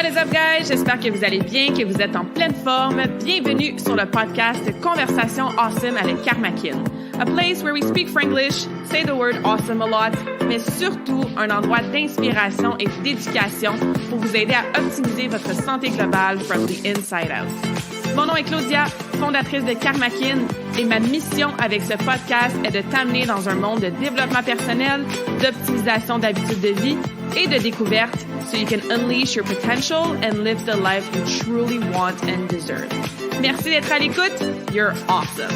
What is up, guys? J'espère que vous allez bien, que vous êtes en pleine forme. Bienvenue sur le podcast Conversation Awesome avec Karmakin. A place where we speak Franglish, say the word awesome a lot, mais surtout un endroit d'inspiration et d'éducation pour vous aider à optimiser votre santé globale from the inside out. Mon nom est Claudia, fondatrice de Karmakin, et ma mission avec ce podcast est de t'amener dans un monde de développement personnel, d'optimisation d'habitudes de vie et de découverte so you can unleash your potential and live the life you truly want and deserve. Merci d'être à l'écoute. You're awesome.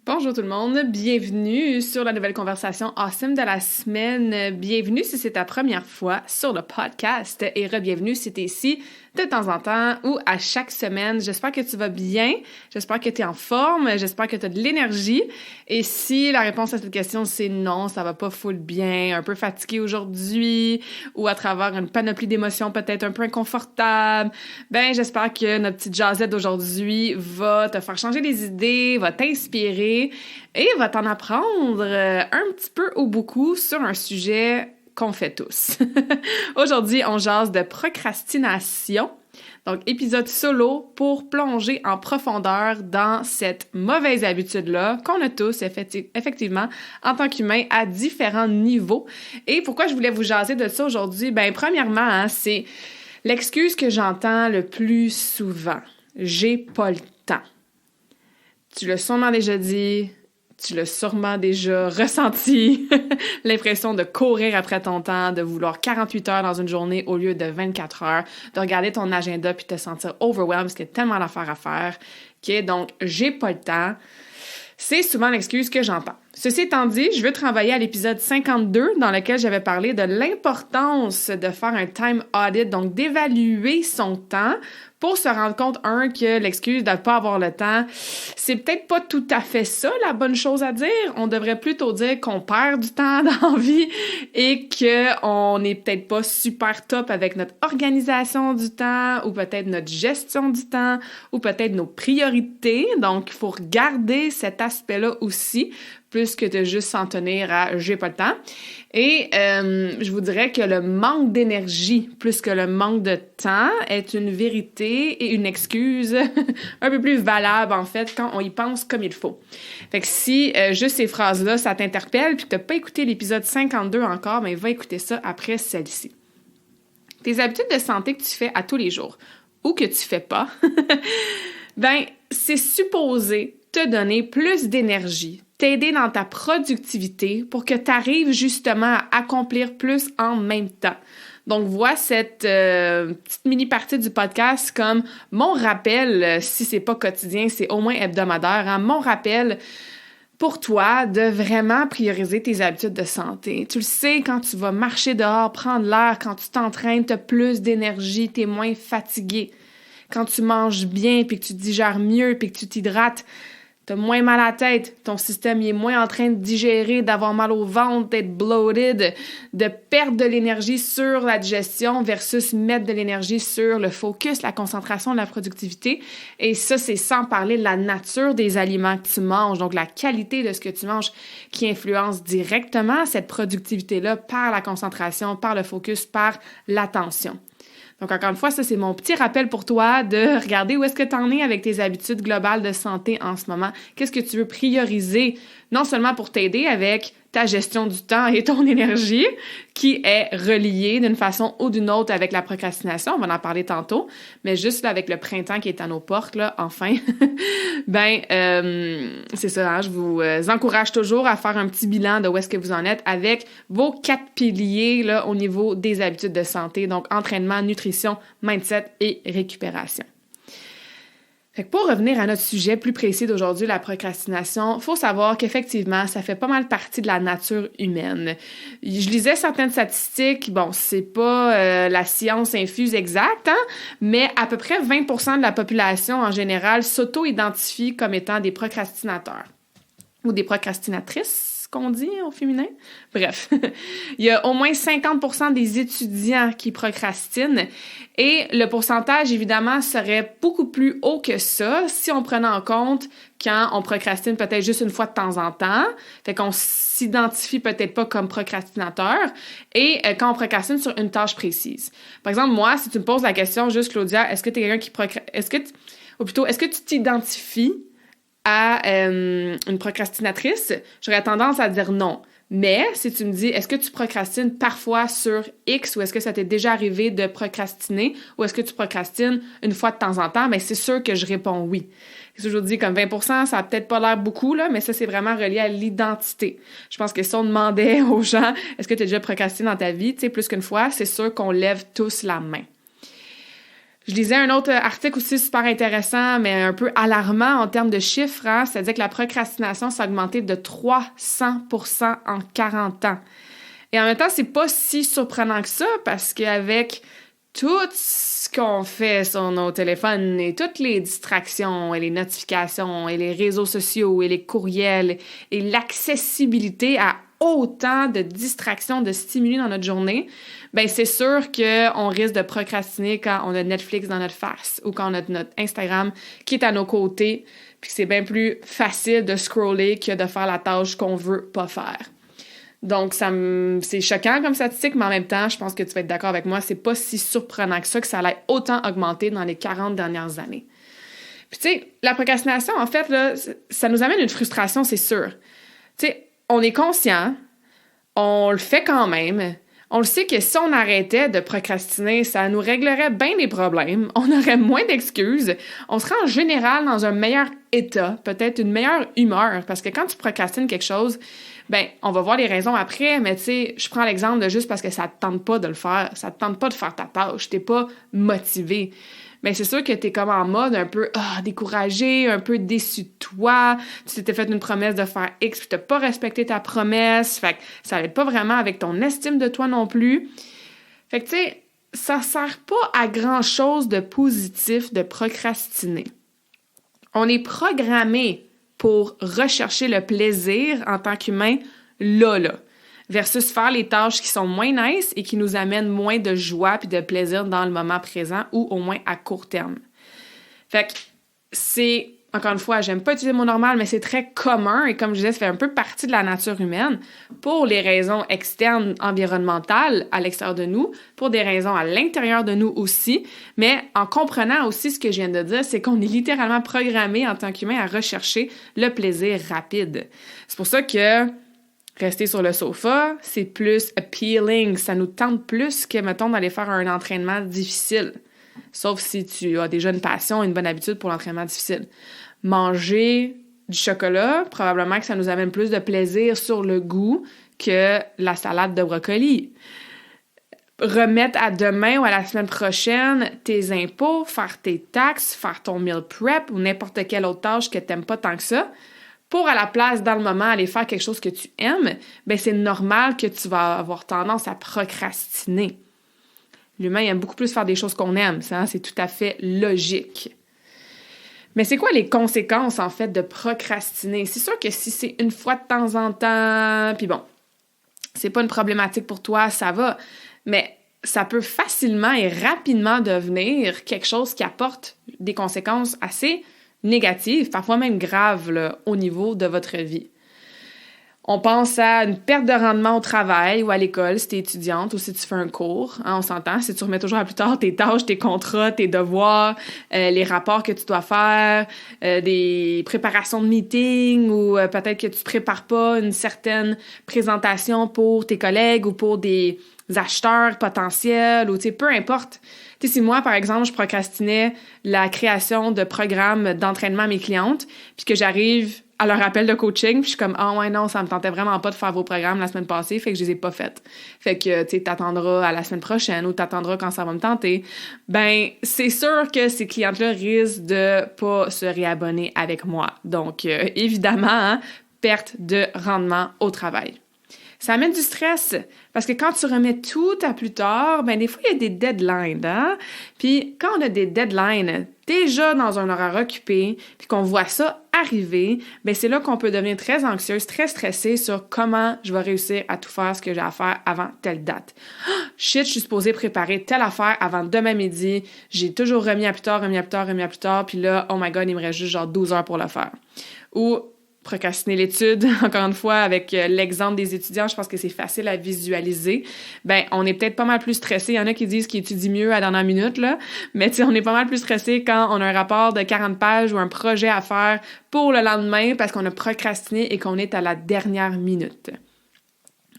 Bonjour tout le monde, bienvenue sur la nouvelle conversation awesome de la semaine. Bienvenue si c'est ta première fois sur le podcast et re-bienvenue si t'es ici de temps en temps ou à chaque semaine. J'espère que tu vas bien, j'espère que tu es en forme, j'espère que tu as de l'énergie. Et si la réponse à cette question c'est non, ça va pas full bien, un peu fatigué aujourd'hui ou à travers une panoplie d'émotions peut-être un peu inconfortable, ben j'espère que notre petite jasette d'aujourd'hui va te faire changer les idées, va t'inspirer et va t'en apprendre un petit peu ou beaucoup sur un sujet qu'on fait tous. Aujourd'hui, on jase de procrastination. Donc, épisode solo pour plonger en profondeur dans cette mauvaise habitude-là qu'on a tous, effectivement, en tant qu'humains, à différents niveaux. Et pourquoi je voulais vous jaser de ça aujourd'hui? Ben, premièrement, c'est l'excuse que j'entends le plus souvent. J'ai pas le temps. Tu l'as sûrement déjà dit, tu l'as sûrement déjà ressenti, l'impression de courir après ton temps, de vouloir 48 heures dans une journée au lieu de 24 heures, de regarder ton agenda puis te sentir overwhelmed parce qu'il y a tellement d'affaires à faire. OK? Donc, j'ai pas le temps. C'est souvent l'excuse que j'entends. Ceci étant dit, je veux te renvoyer à l'épisode 52 dans lequel j'avais parlé de l'importance de faire un time audit, donc d'évaluer son temps pour se rendre compte, que l'excuse de ne pas avoir le temps, c'est peut-être pas tout à fait ça la bonne chose à dire. On devrait plutôt dire qu'on perd du temps dans la vie et qu'on n'est peut-être pas super top avec notre organisation du temps ou peut-être notre gestion du temps ou peut-être nos priorités. Donc, il faut regarder cet aspect-là aussi plus que de juste s'en tenir à « j'ai pas le temps ». Et je vous dirais que le manque d'énergie plus que le manque de temps est une vérité et une excuse un peu plus valable, en fait, quand on y pense comme il faut. Fait que si juste ces phrases-là, ça t'interpelle puis que t'as pas écouté l'épisode 52 encore, ben va écouter ça après celle-ci. Tes habitudes de santé que tu fais à tous les jours ou que tu fais pas, ben c'est supposé te donner plus d'énergie, t'aider dans ta productivité pour que tu arrives justement à accomplir plus en même temps. Donc, vois cette petite mini-partie du podcast comme mon rappel, si c'est pas quotidien, c'est au moins hebdomadaire, hein, mon rappel pour toi de vraiment prioriser tes habitudes de santé. Tu le sais, quand tu vas marcher dehors, prendre l'air, quand tu t'entraînes, tu as plus d'énergie, tu es moins fatigué. Quand tu manges bien, puis que tu digères mieux, puis que tu t'hydrates, t'as moins mal à la tête, ton système il est moins en train de digérer, d'avoir mal au ventre, d'être bloated, de perdre de l'énergie sur la digestion versus mettre de l'énergie sur le focus, la concentration, la productivité. Et ça, c'est sans parler de la nature des aliments que tu manges, donc la qualité de ce que tu manges qui influence directement cette productivité-là par la concentration, par le focus, par l'attention. Donc, encore une fois, ça, c'est mon petit rappel pour toi de regarder où est-ce que tu en es avec tes habitudes globales de santé en ce moment. Qu'est-ce que tu veux prioriser, non seulement pour t'aider avec ta gestion du temps et ton énergie, qui est reliée d'une façon ou d'une autre avec la procrastination, on va en parler tantôt, mais juste là, avec le printemps qui est à nos portes, là, enfin, c'est ça, hein, je vous encourage toujours à faire un petit bilan de où est-ce que vous en êtes avec vos 4 piliers là, au niveau des habitudes de santé, donc entraînement, nutrition, mindset et récupération. Fait que pour revenir à notre sujet plus précis d'aujourd'hui, la procrastination, faut savoir qu'effectivement, ça fait pas mal partie de la nature humaine. Je lisais certaines statistiques, bon, c'est pas la science infuse exacte, hein, mais à peu près 20% de la population en général s'auto-identifie comme étant des procrastinateurs ou des procrastinatrices, qu'on dit au féminin? Bref, il y a au moins 50% des étudiants qui procrastinent et le pourcentage, évidemment, serait beaucoup plus haut que ça si on prenait en compte quand on procrastine peut-être juste une fois de temps en temps, fait qu'on s'identifie peut-être pas comme procrastinateur, et quand on procrastine sur une tâche précise. Par exemple, moi, si tu me poses la question juste, Claudia, est-ce que tu es quelqu'un qui procrastine, ou plutôt, est-ce que tu t'identifies à une procrastinatrice? J'aurais tendance à dire non. Mais si tu me dis, est-ce que tu procrastines parfois sur X ou est-ce que ça t'est déjà arrivé de procrastiner ou est-ce que tu procrastines une fois de temps en temps? Bien, c'est sûr que je réponds oui. C'est toujours dit comme 20%, ça a peut-être pas l'air beaucoup, là, mais ça, c'est vraiment relié à l'identité. Je pense que si on demandait aux gens, est-ce que tu as déjà procrastiné dans ta vie, tu sais, plus qu'une fois, c'est sûr qu'on lève tous la main. Je lisais un autre article aussi super intéressant, mais un peu alarmant en termes de chiffres, hein? C'est-à-dire que la procrastination s'est augmentée de 300% en 40 ans. Et en même temps, c'est pas si surprenant que ça, parce qu'avec tout ce qu'on fait sur nos téléphones et toutes les distractions et les notifications et les réseaux sociaux et les courriels et l'accessibilité à autant de distractions, de stimuli dans notre journée, ben c'est sûr qu'on risque de procrastiner quand on a Netflix dans notre face ou quand on a notre Instagram qui est à nos côtés, puis que c'est bien plus facile de scroller que de faire la tâche qu'on veut pas faire. Donc, c'est choquant comme statistique, mais en même temps, je pense que tu vas être d'accord avec moi, c'est pas si surprenant que ça allait autant augmenter dans les 40 dernières années. Puis tu sais, la procrastination, en fait, là, ça nous amène une frustration, c'est sûr. Tu sais, on est conscient, on le fait quand même. On le sait que si on arrêtait de procrastiner, ça nous réglerait bien les problèmes, on aurait moins d'excuses, on serait en général dans un meilleur état, peut-être une meilleure humeur, parce que quand tu procrastines quelque chose, ben on va voir les raisons après, mais tu sais, je prends l'exemple de juste parce que ça te tente pas de le faire, ça te tente pas de faire ta tâche, t'es pas motivé. Mais c'est sûr que t'es comme en mode un peu découragé, un peu déçu de toi. Tu t'étais fait une promesse de faire X puis t'as pas respecté ta promesse. Fait que ça n'aide pas vraiment avec ton estime de toi non plus. Fait que tu sais, ça sert pas à grand-chose de positif de procrastiner. On est programmé pour rechercher le plaisir en tant qu'humain là. Versus faire les tâches qui sont moins nice et qui nous amènent moins de joie puis de plaisir dans le moment présent ou au moins à court terme. Fait que c'est, encore une fois, j'aime pas utiliser le mot normal, mais c'est très commun et comme je disais, ça fait un peu partie de la nature humaine pour les raisons externes environnementales à l'extérieur de nous, pour des raisons à l'intérieur de nous aussi, mais en comprenant aussi ce que je viens de dire, c'est qu'on est littéralement programmé en tant qu'humain à rechercher le plaisir rapide. C'est pour ça que rester sur le sofa, c'est plus appealing. Ça nous tente plus que, mettons, d'aller faire un entraînement difficile. Sauf si tu as déjà une passion, une bonne habitude pour l'entraînement difficile. Manger du chocolat, probablement que ça nous amène plus de plaisir sur le goût que la salade de brocoli. Remettre à demain ou à la semaine prochaine tes impôts, faire tes taxes, faire ton meal prep ou n'importe quelle autre tâche que t'aimes pas tant que ça, pour à la place, dans le moment, aller faire quelque chose que tu aimes, ben c'est normal que tu vas avoir tendance à procrastiner. L'humain aime beaucoup plus faire des choses qu'on aime, ça, c'est tout à fait logique. Mais c'est quoi les conséquences, en fait, de procrastiner? C'est sûr que si c'est une fois de temps en temps, puis bon, c'est pas une problématique pour toi, ça va, mais ça peut facilement et rapidement devenir quelque chose qui apporte des conséquences assez négatives, parfois même graves là, au niveau de votre vie. On pense à une perte de rendement au travail ou à l'école si tu es étudiante ou si tu fais un cours. Hein, on s'entend, si tu remets toujours à plus tard tes tâches, tes contrats, tes devoirs, les rapports que tu dois faire, des préparations de meeting ou peut-être que tu prépares pas une certaine présentation pour tes collègues ou pour des acheteurs potentiels ou tu sais, peu importe. Tu sais, si moi, par exemple, je procrastinais la création de programmes d'entraînement à mes clientes, puis que j'arrive à leur appel de coaching, puis je suis comme « Ah ouais, non, ça me tentait vraiment pas de faire vos programmes la semaine passée, fait que je les ai pas faites. » Fait que, tu sais, t'attendras à la semaine prochaine ou t'attendras quand ça va me tenter. Ben, c'est sûr que ces clientes-là risquent de pas se réabonner avec moi. Donc, évidemment, hein, perte de rendement au travail. Ça amène du stress, parce que quand tu remets tout à plus tard, ben des fois, il y a des deadlines, hein? Puis quand on a des deadlines, déjà dans un horaire occupé, puis qu'on voit ça arriver, bien c'est là qu'on peut devenir très anxieuse, très stressée sur comment je vais réussir à tout faire ce que j'ai à faire avant telle date. Oh, shit, je suis supposée préparer telle affaire avant demain midi, j'ai toujours remis à plus tard, puis là, oh my god, il me reste juste genre 12 heures pour le faire. Ou procrastiner l'étude, encore une fois, avec l'exemple des étudiants, je pense que c'est facile à visualiser. Ben, on est peut-être pas mal plus stressé. Il y en a qui disent qu'ils étudient mieux à la dernière minute, là. Mais tu sais, on est pas mal plus stressé quand on a un rapport de 40 pages ou un projet à faire pour le lendemain parce qu'on a procrastiné et qu'on est à la dernière minute.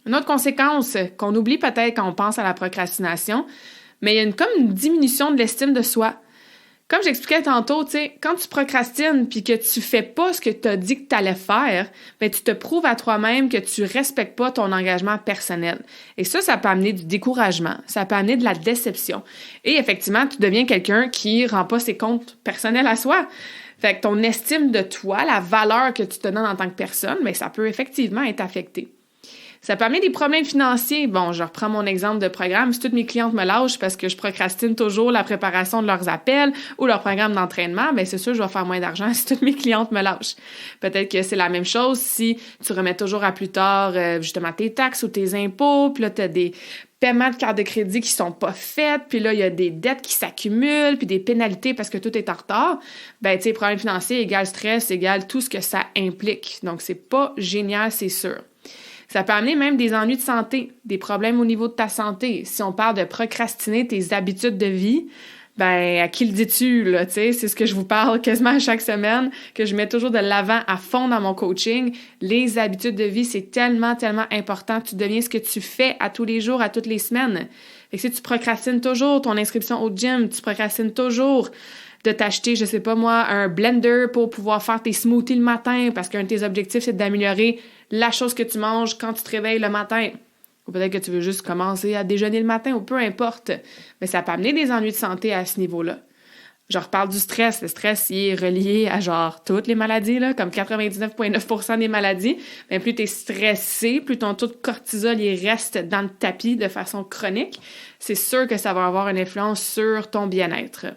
Une autre conséquence qu'on oublie peut-être quand on pense à la procrastination, mais il y a comme une diminution de l'estime de soi. Comme j'expliquais tantôt, tu sais, quand tu procrastines puis que tu fais pas ce que tu as dit que tu allais faire, ben tu te prouves à toi-même que tu respectes pas ton engagement personnel. Et ça peut amener du découragement, ça peut amener de la déception. Et effectivement, tu deviens quelqu'un qui rend pas ses comptes personnels à soi. Fait que ton estime de toi, la valeur que tu te donnes en tant que personne, ben ça peut effectivement être affecté. Ça peut amener des problèmes financiers. Bon, je reprends mon exemple de programme. Si toutes mes clientes me lâchent parce que je procrastine toujours la préparation de leurs appels ou leur programme d'entraînement, bien c'est sûr, je vais faire moins d'argent si toutes mes clientes me lâchent. Peut-être que c'est la même chose si tu remets toujours à plus tard justement tes taxes ou tes impôts, puis là, tu as des paiements de carte de crédit qui sont pas faits, puis là, il y a des dettes qui s'accumulent, puis des pénalités parce que tout est en retard. Ben, tu sais, problème financier égale stress, égale tout ce que ça implique. Donc, c'est pas génial, c'est sûr. Ça peut amener même des ennuis de santé, des problèmes au niveau de ta santé. Si on parle de procrastiner tes habitudes de vie, ben à qui le dis-tu, là, tu sais? C'est ce que je vous parle quasiment à chaque semaine, que je mets toujours de l'avant à fond dans mon coaching. Les habitudes de vie, c'est tellement, tellement important. Tu deviens ce que tu fais à tous les jours, à toutes les semaines. Fait que si tu procrastines toujours ton inscription au gym, tu procrastines toujours de t'acheter, je sais pas moi, un blender pour pouvoir faire tes smoothies le matin parce qu'un de tes objectifs, c'est d'améliorer la chose que tu manges quand tu te réveilles le matin. Ou peut-être que tu veux juste commencer à déjeuner le matin ou peu importe. Mais ça peut amener des ennuis de santé à ce niveau-là. Je reparle du stress. Le stress, il est relié à genre toutes les maladies, là, comme 99,9% des maladies. Mais plus tu es stressé, plus ton taux de cortisol il reste dans le tapis de façon chronique, c'est sûr que ça va avoir une influence sur ton bien-être.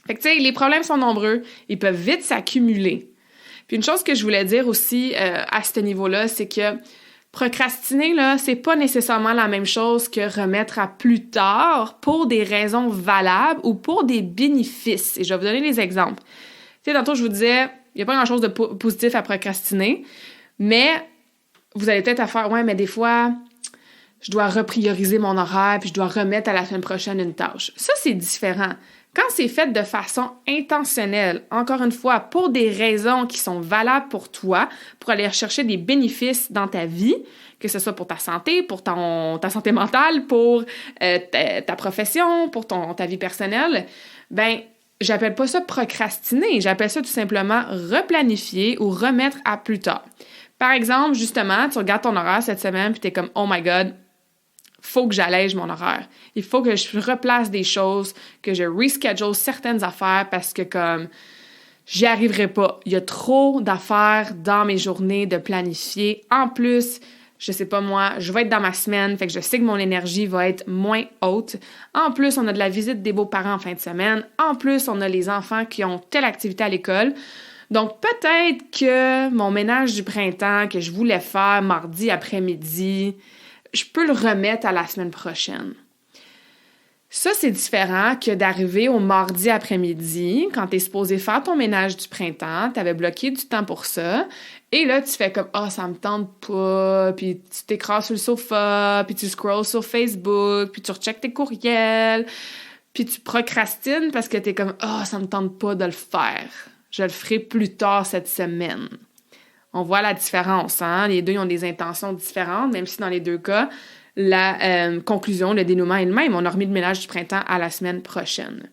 Fait que tu sais, les problèmes sont nombreux, ils peuvent vite s'accumuler. Puis une chose que je voulais dire aussi à ce niveau-là, c'est que procrastiner, là, c'est pas nécessairement la même chose que remettre à plus tard pour des raisons valables ou pour des bénéfices. Et je vais vous donner des exemples. Tu sais, tantôt, je vous disais, il n'y a pas grand-chose de positif à procrastiner, mais vous allez peut-être à faire, ouais, mais des fois, je dois reprioriser mon horaire puis je dois remettre à la semaine prochaine une tâche. Ça, c'est différent. Quand c'est fait de façon intentionnelle, encore une fois, pour des raisons qui sont valables pour toi, pour aller chercher des bénéfices dans ta vie, que ce soit pour ta santé, pour ta santé mentale, pour ta profession, pour ta vie personnelle, ben j'appelle pas ça procrastiner, j'appelle ça tout simplement replanifier ou remettre à plus tard. Par exemple, justement, tu regardes ton horaire cette semaine puis t'es comme « Oh my God », faut que j'allège mon horaire. Il faut que je replace des choses, que je reschedule certaines affaires parce que comme j'y arriverai pas. Il y a trop d'affaires dans mes journées de planifier. En plus, je sais pas moi, je vais être dans ma semaine, fait que je sais que mon énergie va être moins haute. En plus, on a de la visite des beaux-parents en fin de semaine. En plus, on a les enfants qui ont telle activité à l'école. Donc, peut-être que mon ménage du printemps que je voulais faire mardi après-midi, je peux le remettre à la semaine prochaine. Ça, c'est différent que d'arriver au mardi après-midi, quand tu es supposé faire ton ménage du printemps, tu avais bloqué du temps pour ça, et là, tu fais comme « Ah, ça me tente pas », puis tu t'écrases sur le sofa, puis tu scrolls sur Facebook, puis tu recheckes tes courriels, puis tu procrastines parce que tu es comme « Ah, ça me tente pas de le faire, je le ferai plus tard cette semaine ». On voit la différence, hein? Les deux ils ont des intentions différentes, même si dans les deux cas, la conclusion, le dénouement est le même. On a remis le ménage du printemps à la semaine prochaine.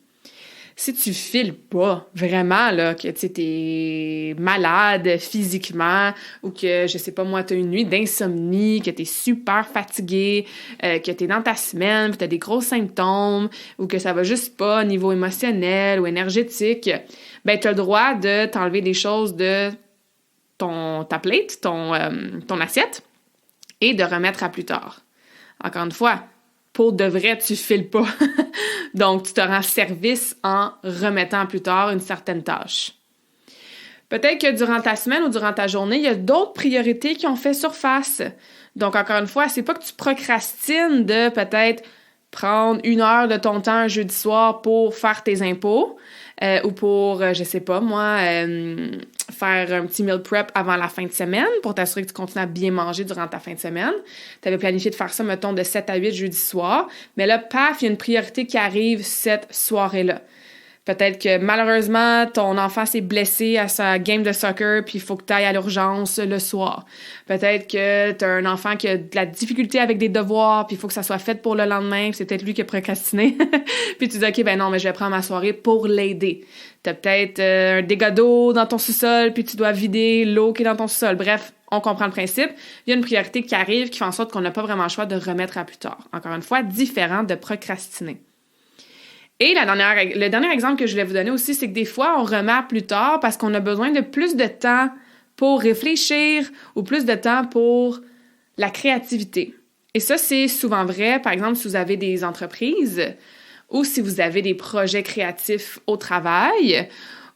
Si tu files pas vraiment, là, que tu es malade physiquement ou que, je sais pas moi, tu as une nuit d'insomnie, que tu es super fatigué, que tu es dans ta semaine, que tu as des gros symptômes ou que ça va juste pas au niveau émotionnel ou énergétique, ben tu as le droit de t'enlever des choses de ta plate, ton assiette, et de remettre à plus tard. Encore une fois, pour de vrai, tu files pas. Donc, tu te rends service en remettant plus tard une certaine tâche. Peut-être que durant ta semaine ou durant ta journée, il y a d'autres priorités qui ont fait surface. Donc, encore une fois, c'est pas que tu procrastines de peut-être prendre 1 heure de ton temps un jeudi soir pour faire tes impôts ou pour, je sais pas moi, faire un petit meal prep avant la fin de semaine pour t'assurer que tu continues à bien manger durant ta fin de semaine. Tu avais planifié de faire ça, mettons, de 7 à 8 jeudi soir, mais là, paf, il y a une priorité qui arrive cette soirée-là. Peut-être que malheureusement, ton enfant s'est blessé à sa game de soccer puis il faut que tu ailles à l'urgence le soir. Peut-être que tu as un enfant qui a de la difficulté avec des devoirs puis il faut que ça soit fait pour le lendemain puis c'est peut-être lui qui a procrastiné. Puis tu dis « OK, ben non, mais je vais prendre ma soirée pour l'aider. » Tu as peut-être un dégât d'eau dans ton sous-sol puis tu dois vider l'eau qui est dans ton sous-sol. Bref, on comprend le principe. Il y a une priorité qui arrive qui fait en sorte qu'on n'a pas vraiment le choix de remettre à plus tard. Encore une fois, différent de procrastiner. Et le dernier exemple que je voulais vous donner aussi, c'est que des fois, on remet à plus tard parce qu'on a besoin de plus de temps pour réfléchir ou plus de temps pour la créativité. Et ça, c'est souvent vrai, par exemple, si vous avez des entreprises ou si vous avez des projets créatifs au travail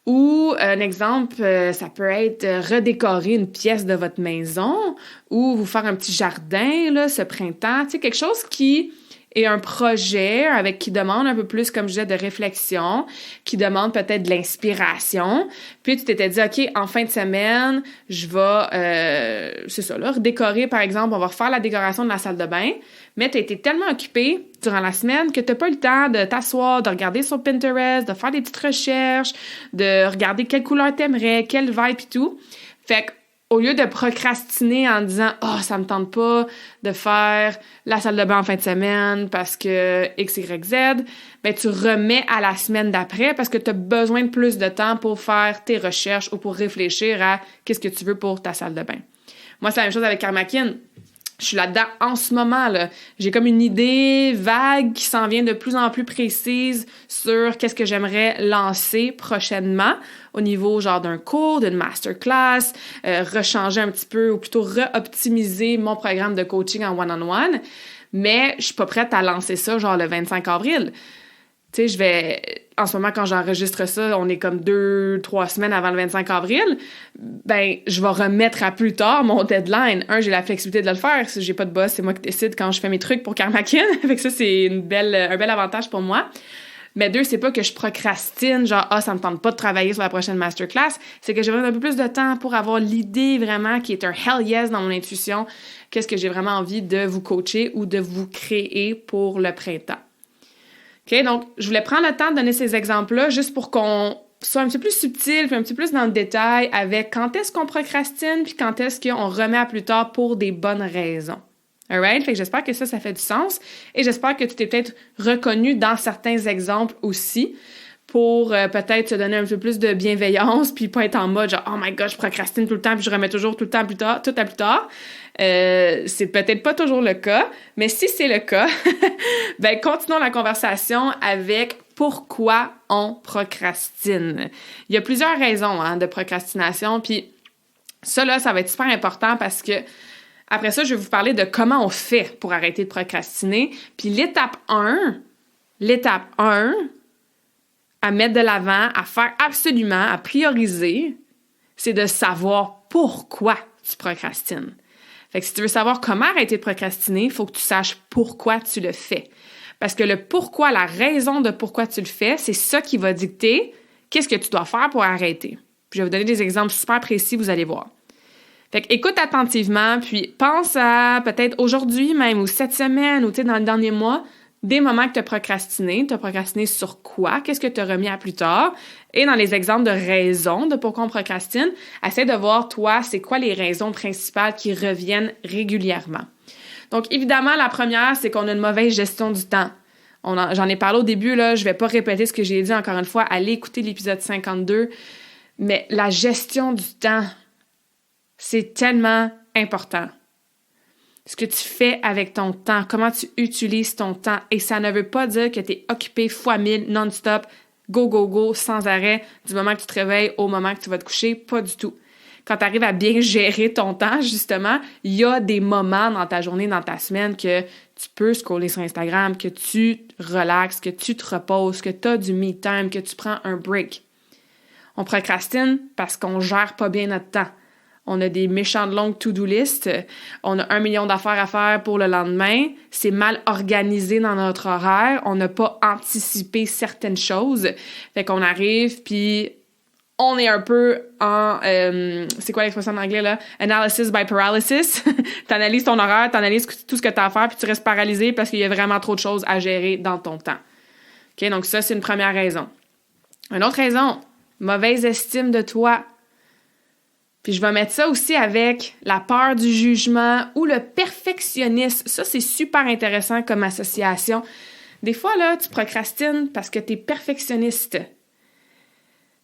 ou, un exemple, ça peut être redécorer une pièce de votre maison ou vous faire un petit jardin là, ce printemps. Tu sais, quelque chose qui et un projet qui demande un peu plus, comme je disais, de réflexion, qui demande peut-être de l'inspiration. Puis tu t'étais dit, OK, en fin de semaine, je vais, redécorer, par exemple, on va refaire la décoration de la salle de bain, mais tu as été tellement occupé durant la semaine que tu n'as pas eu le temps de t'asseoir, de regarder sur Pinterest, de faire des petites recherches, de regarder quelle couleur t'aimerais, quelle vibe et tout. Fait que au lieu de procrastiner en disant « Ah, ça me tente pas de faire la salle de bain en fin de semaine parce que X, Y, Z », ben tu remets à la semaine d'après parce que tu as besoin de plus de temps pour faire tes recherches ou pour réfléchir à qu'est-ce que tu veux pour ta salle de bain. Moi, c'est la même chose avec Karmakin. Je suis là-dedans en ce moment, là. J'ai comme une idée vague qui s'en vient de plus en plus précise sur qu'est-ce que j'aimerais lancer prochainement au niveau genre d'un cours, d'une masterclass, rechanger un petit peu ou plutôt re-optimiser mon programme de coaching en one-on-one. Mais je suis pas prête à lancer ça genre le 25 avril. Tu sais, en ce moment, quand j'enregistre ça, on est comme 2-3 semaines avant le 25 avril, ben, je vais remettre à plus tard mon deadline. J'ai la flexibilité de le faire. Si j'ai pas de boss, c'est moi qui décide quand je fais mes trucs pour Karmakin. Fait que ça, c'est un bel avantage pour moi. Mais 2, c'est pas que je procrastine, genre, ça me tente pas de travailler sur la prochaine masterclass. C'est que j'ai besoin d'un peu plus de temps pour avoir l'idée vraiment qui est un hell yes dans mon intuition. Qu'est-ce que j'ai vraiment envie de vous coacher ou de vous créer pour le printemps. OK, donc, je voulais prendre le temps de donner ces exemples-là juste pour qu'on soit un petit peu plus subtil puis un petit peu plus dans le détail avec quand est-ce qu'on procrastine puis quand est-ce qu'on remet à plus tard pour des bonnes raisons. Alright? Fait que j'espère que ça fait du sens et j'espère que tu t'es peut-être reconnu dans certains exemples aussi pour peut-être te donner un peu plus de bienveillance puis pas être en mode genre « Oh my God, je procrastine tout le temps puis je remets toujours tout le temps plus tard, tout à plus tard. » C'est peut-être pas toujours le cas, mais si c'est le cas, ben continuons la conversation avec pourquoi on procrastine. Il y a plusieurs raisons de procrastination, puis ça là, ça va être super important parce que après ça, je vais vous parler de comment on fait pour arrêter de procrastiner. Puis l'étape 1 à mettre de l'avant, à faire absolument, à prioriser, c'est de savoir pourquoi tu procrastines. Fait que si tu veux savoir comment arrêter de procrastiner, il faut que tu saches pourquoi tu le fais. Parce que le pourquoi, la raison de pourquoi tu le fais, c'est ça qui va dicter qu'est-ce que tu dois faire pour arrêter. Puis je vais vous donner des exemples super précis, vous allez voir. Fait que écoute attentivement, puis pense à peut-être aujourd'hui même ou cette semaine ou tu sais dans le dernier mois, des moments que tu as procrastiné. Tu as procrastiné sur quoi? Qu'est-ce que tu as remis à plus tard? Et dans les exemples de raisons de pourquoi on procrastine, essaie de voir, toi, c'est quoi les raisons principales qui reviennent régulièrement. Donc, évidemment, la première, c'est qu'on a une mauvaise gestion du temps. J'en ai parlé au début, là, je vais pas répéter ce que j'ai dit encore une fois. Allez écouter l'épisode 52. Mais la gestion du temps, c'est tellement important. Ce que tu fais avec ton temps, comment tu utilises ton temps. Et ça ne veut pas dire que tu es occupé fois 1000, non-stop, go, go, go, sans arrêt, du moment que tu te réveilles au moment que tu vas te coucher. Pas du tout. quand tu arrives à bien gérer ton temps, justement, il y a des moments dans ta journée, dans ta semaine que tu peux scroller sur Instagram, que tu relaxes, que tu te reposes, que tu as du me time, que tu prends un break. On procrastine parce qu'on gère pas bien notre temps. On a des méchantes longues to-do list, on a 1 million d'affaires à faire pour le lendemain, c'est mal organisé dans notre horaire, on n'a pas anticipé certaines choses, fait qu'on arrive, puis on est un peu en... c'est quoi l'expression en anglais, là? Analysis by paralysis. T'analyses ton horaire, t'analyses tout ce que t'as à faire, puis tu restes paralysé parce qu'il y a vraiment trop de choses à gérer dans ton temps. OK? Donc ça, c'est une première raison. Une autre raison, mauvaise estime de toi. Puis je vais mettre ça aussi avec la peur du jugement ou le perfectionnisme. Ça, c'est super intéressant comme association. Des fois, là, tu procrastines parce que tu es perfectionniste.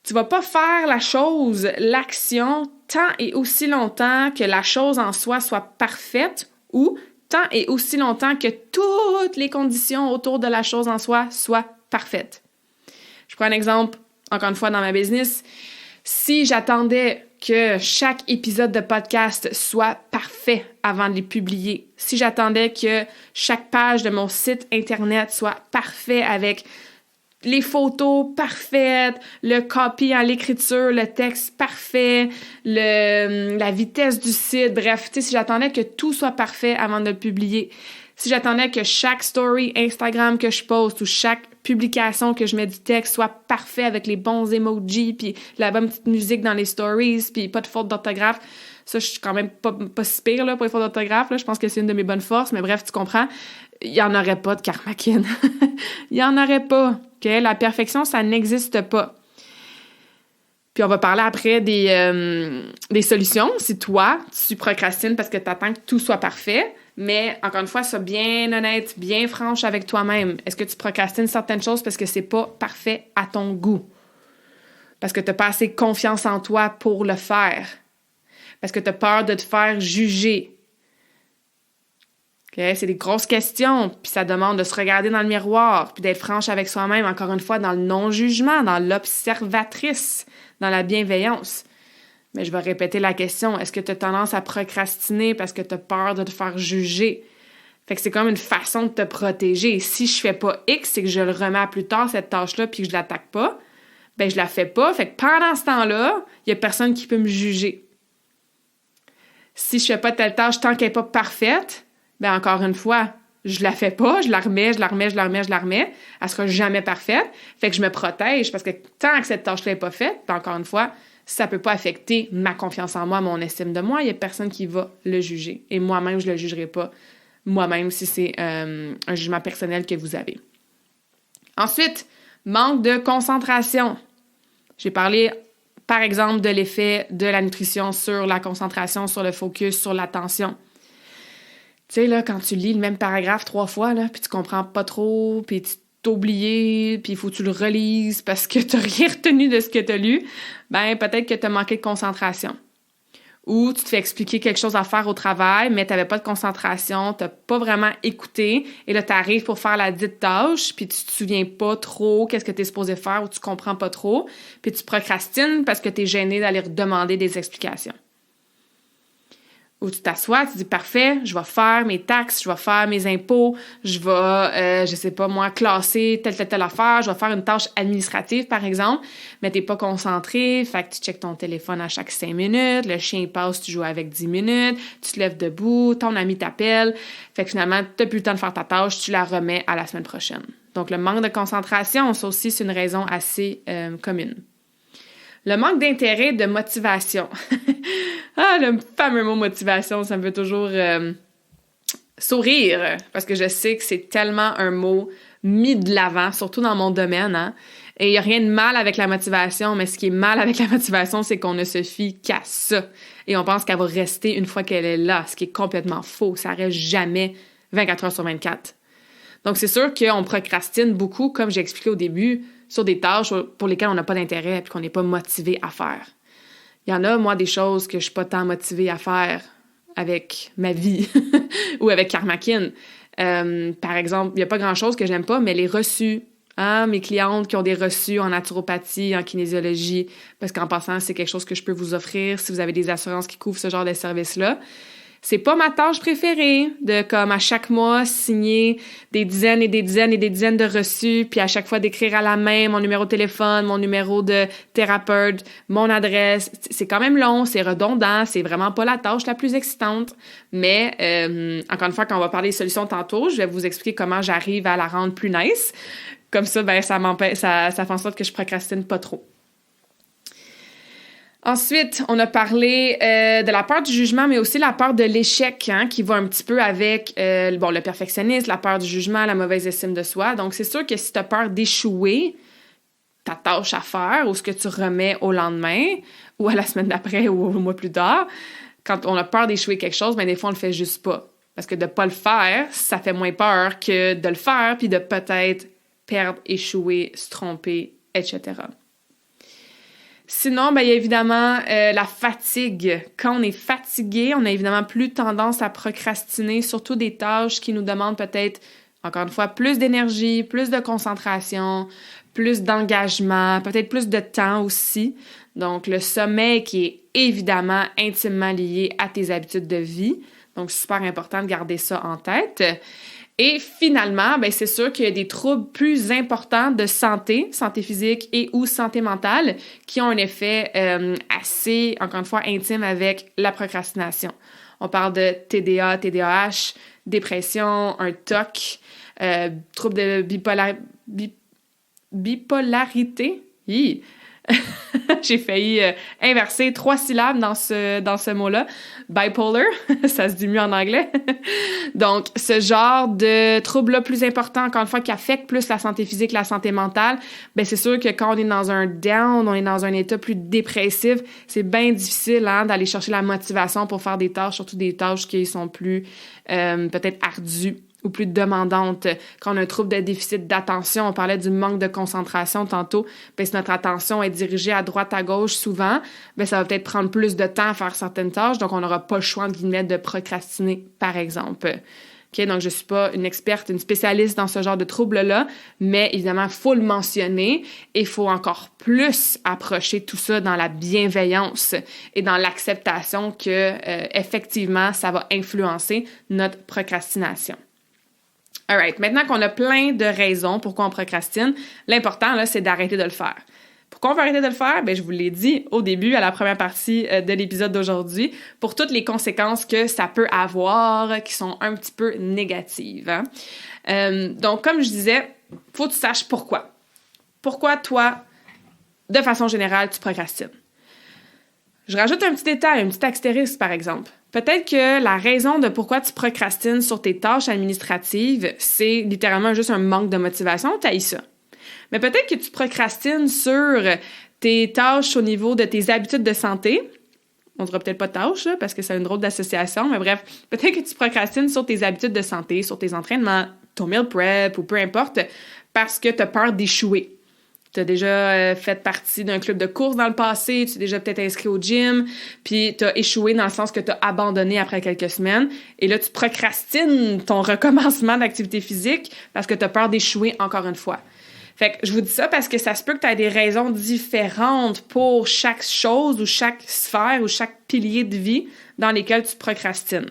Tu vas pas faire la chose, l'action, tant et aussi longtemps que la chose en soi soit parfaite ou tant et aussi longtemps que toutes les conditions autour de la chose en soi soient parfaites. Je prends un exemple, encore une fois, dans ma business. Si j'attendais que chaque épisode de podcast soit parfait avant de les publier, si j'attendais que chaque page de mon site Internet soit parfait avec les photos parfaites, le copy à l'écriture, le texte parfait, la vitesse du site, bref, si j'attendais que tout soit parfait avant de le publier, si j'attendais que chaque story Instagram que je poste ou chaque publication que je mets du texte soit parfait avec les bons emojis puis la bonne petite musique dans les stories puis pas de faute d'orthographe, ça, je suis quand même pas si pire là, pour les fautes d'orthographe. Là. Je pense que c'est une de mes bonnes forces, mais bref, tu comprends. Il n'y en aurait pas de Karmakin. Il n'y en aurait pas. Okay? La perfection, ça n'existe pas. Puis on va parler après des solutions. Si toi, tu procrastines parce que tu attends que tout soit parfait, mais encore une fois, sois bien honnête, bien franche avec toi-même. Est-ce que tu procrastines certaines choses parce que c'est pas parfait à ton goût? Parce que tu n'as pas assez confiance en toi pour le faire? Parce que tu as peur de te faire juger? Okay? C'est des grosses questions, puis ça demande de se regarder dans le miroir, puis d'être franche avec soi-même, encore une fois, dans le non-jugement, dans l'observatrice, dans la bienveillance. Mais je vais répéter la question, est-ce que tu as tendance à procrastiner parce que tu as peur de te faire juger? Fait que c'est comme une façon de te protéger. Si je fais pas X, c'est que je le remets à plus tard, cette tâche-là, puis que je l'attaque pas, ben je la fais pas. Fait que pendant ce temps-là, il y a personne qui peut me juger. Si je fais pas telle tâche tant qu'elle n'est pas parfaite, ben encore une fois, je la fais pas, je la remets. Elle sera jamais parfaite. Fait que je me protège parce que tant que cette tâche-là n'est pas faite, ben encore une fois, ça peut pas affecter ma confiance en moi, mon estime de moi. Il y a personne qui va le juger. Et moi-même, je le jugerai pas moi-même si c'est un jugement personnel que vous avez. Ensuite, manque de concentration. J'ai parlé, par exemple, de l'effet de la nutrition sur la concentration, sur le focus, sur l'attention. Tu sais, là, quand tu lis le même paragraphe 3 fois, là, puis tu comprends pas trop, puis tu t'as oublié, puis il faut que tu le relises parce que tu n'as rien retenu de ce que tu as lu, ben peut-être que tu as manqué de concentration. Ou tu te fais expliquer quelque chose à faire au travail, mais tu n'avais pas de concentration, tu n'as pas vraiment écouté, et là, tu arrives pour faire la dite tâche, puis tu te souviens pas trop qu'est-ce que tu es supposé faire, ou tu comprends pas trop, puis tu procrastines parce que tu es gêné d'aller demander des explications. Ou tu t'assois, tu dis « Parfait, je vais faire mes taxes, je vais faire mes impôts, je vais, je sais pas moi, classer telle affaire, je vais faire une tâche administrative, par exemple. » Mais t'es pas concentré, fait que tu checkes ton téléphone à chaque 5 minutes, le chien passe, tu joues avec 10 minutes, tu te lèves debout, ton ami t'appelle. Fait que finalement, t'as plus le temps de faire ta tâche, tu la remets à la semaine prochaine. Donc, le manque de concentration, ça aussi, c'est une raison assez commune. Le manque d'intérêt, de motivation. Le fameux mot motivation, ça me fait toujours sourire, parce que je sais que c'est tellement un mot mis de l'avant, surtout dans mon domaine. Hein? Et il n'y a rien de mal avec la motivation, mais ce qui est mal avec la motivation, c'est qu'on ne se fie qu'à ça. Et on pense qu'elle va rester une fois qu'elle est là, ce qui est complètement faux. Ça reste jamais 24 heures sur 24. Donc, c'est sûr qu'on procrastine beaucoup, comme j'ai expliqué au début, sur des tâches pour lesquelles on n'a pas d'intérêt et qu'on n'est pas motivé à faire. Il y en a, moi, des choses que je ne suis pas tant motivée à faire avec ma vie ou avec Karmakin. Par exemple, il n'y a pas grand-chose que je n'aime pas, mais les reçus, Mes clientes qui ont des reçus en naturopathie, en kinésiologie, parce qu'en passant, c'est quelque chose que je peux vous offrir si vous avez des assurances qui couvrent ce genre de services-là. C'est pas ma tâche préférée de, comme à chaque mois, signer des dizaines et des dizaines et des dizaines de reçus, puis à chaque fois d'écrire à la main mon numéro de téléphone, mon numéro de thérapeute, mon adresse. C'est quand même long, c'est redondant, c'est vraiment pas la tâche la plus excitante. Mais, encore une fois, quand on va parler des solutions tantôt, je vais vous expliquer comment j'arrive à la rendre plus nice. Comme ça, ça fait en sorte que je procrastine pas trop. Ensuite, on a parlé de la peur du jugement, mais aussi la peur de l'échec, qui va un petit peu avec le perfectionnisme, la peur du jugement, la mauvaise estime de soi. Donc, c'est sûr que si tu as peur d'échouer ta tâche à faire ou ce que tu remets au lendemain ou à la semaine d'après ou au mois plus tard, quand on a peur d'échouer quelque chose, des fois, on le fait juste pas. Parce que de pas le faire, ça fait moins peur que de le faire puis de peut-être perdre, échouer, se tromper, etc. Sinon, il y a évidemment la fatigue. Quand on est fatigué, on a évidemment plus tendance à procrastiner, surtout des tâches qui nous demandent peut-être, encore une fois, plus d'énergie, plus de concentration, plus d'engagement, peut-être plus de temps aussi. Donc, le sommeil qui est évidemment intimement lié à tes habitudes de vie. Donc, super important de garder ça en tête. Et finalement, c'est sûr qu'il y a des troubles plus importants de santé physique et ou santé mentale, qui ont un effet assez, encore une fois, intime avec la procrastination. On parle de TDA, TDAH, dépression, un TOC, trouble de bipolarité. J'ai failli inverser 3 syllabes dans ce mot-là. Bipolar, ça se dit mieux en anglais. Donc, ce genre de trouble-là plus important, encore une fois, qui affecte plus la santé physique, la santé mentale, c'est sûr que quand on est dans un down, on est dans un état plus dépressif, c'est bien difficile d'aller chercher la motivation pour faire des tâches, surtout des tâches qui sont plus peut-être ardues ou plus demandantes. Quand on a un trouble de déficit d'attention, on parlait du manque de concentration tantôt, si notre attention est dirigée à droite, à gauche souvent, ça va peut-être prendre plus de temps à faire certaines tâches, donc on n'aura pas le choix, entre guillemets, de procrastiner, par exemple. Okay, donc, je suis pas une experte, une spécialiste dans ce genre de troubles-là, mais évidemment, il faut le mentionner et il faut encore plus approcher tout ça dans la bienveillance et dans l'acceptation que, effectivement, ça va influencer notre procrastination. Alright, maintenant qu'on a plein de raisons pourquoi on procrastine, l'important, là, c'est d'arrêter de le faire. Pourquoi on veut arrêter de le faire? Je vous l'ai dit au début, à la première partie de l'épisode d'aujourd'hui, pour toutes les conséquences que ça peut avoir, qui sont un petit peu négatives. Donc, comme je disais, faut que tu saches pourquoi. Pourquoi, toi, de façon générale, tu procrastines. Je rajoute un petit détail, un petit astérisque, par exemple. Peut-être que la raison de pourquoi tu procrastines sur tes tâches administratives, c'est littéralement juste un manque de motivation, tu haïs ça. Mais peut-être que tu procrastines sur tes tâches au niveau de tes habitudes de santé. On ne dira peut-être pas tâches, parce que c'est une drôle d'association, mais bref, peut-être que tu procrastines sur tes habitudes de santé, sur tes entraînements, ton meal prep ou peu importe, parce que tu as peur d'échouer. Tu as déjà fait partie d'un club de course dans le passé, tu t'es déjà peut-être inscrit au gym, puis tu as échoué dans le sens que tu as abandonné après quelques semaines. Et là, tu procrastines ton recommencement d'activité physique parce que tu as peur d'échouer encore une fois. Fait que je vous dis ça parce que ça se peut que tu aies des raisons différentes pour chaque chose ou chaque sphère ou chaque pilier de vie dans lesquels tu procrastines.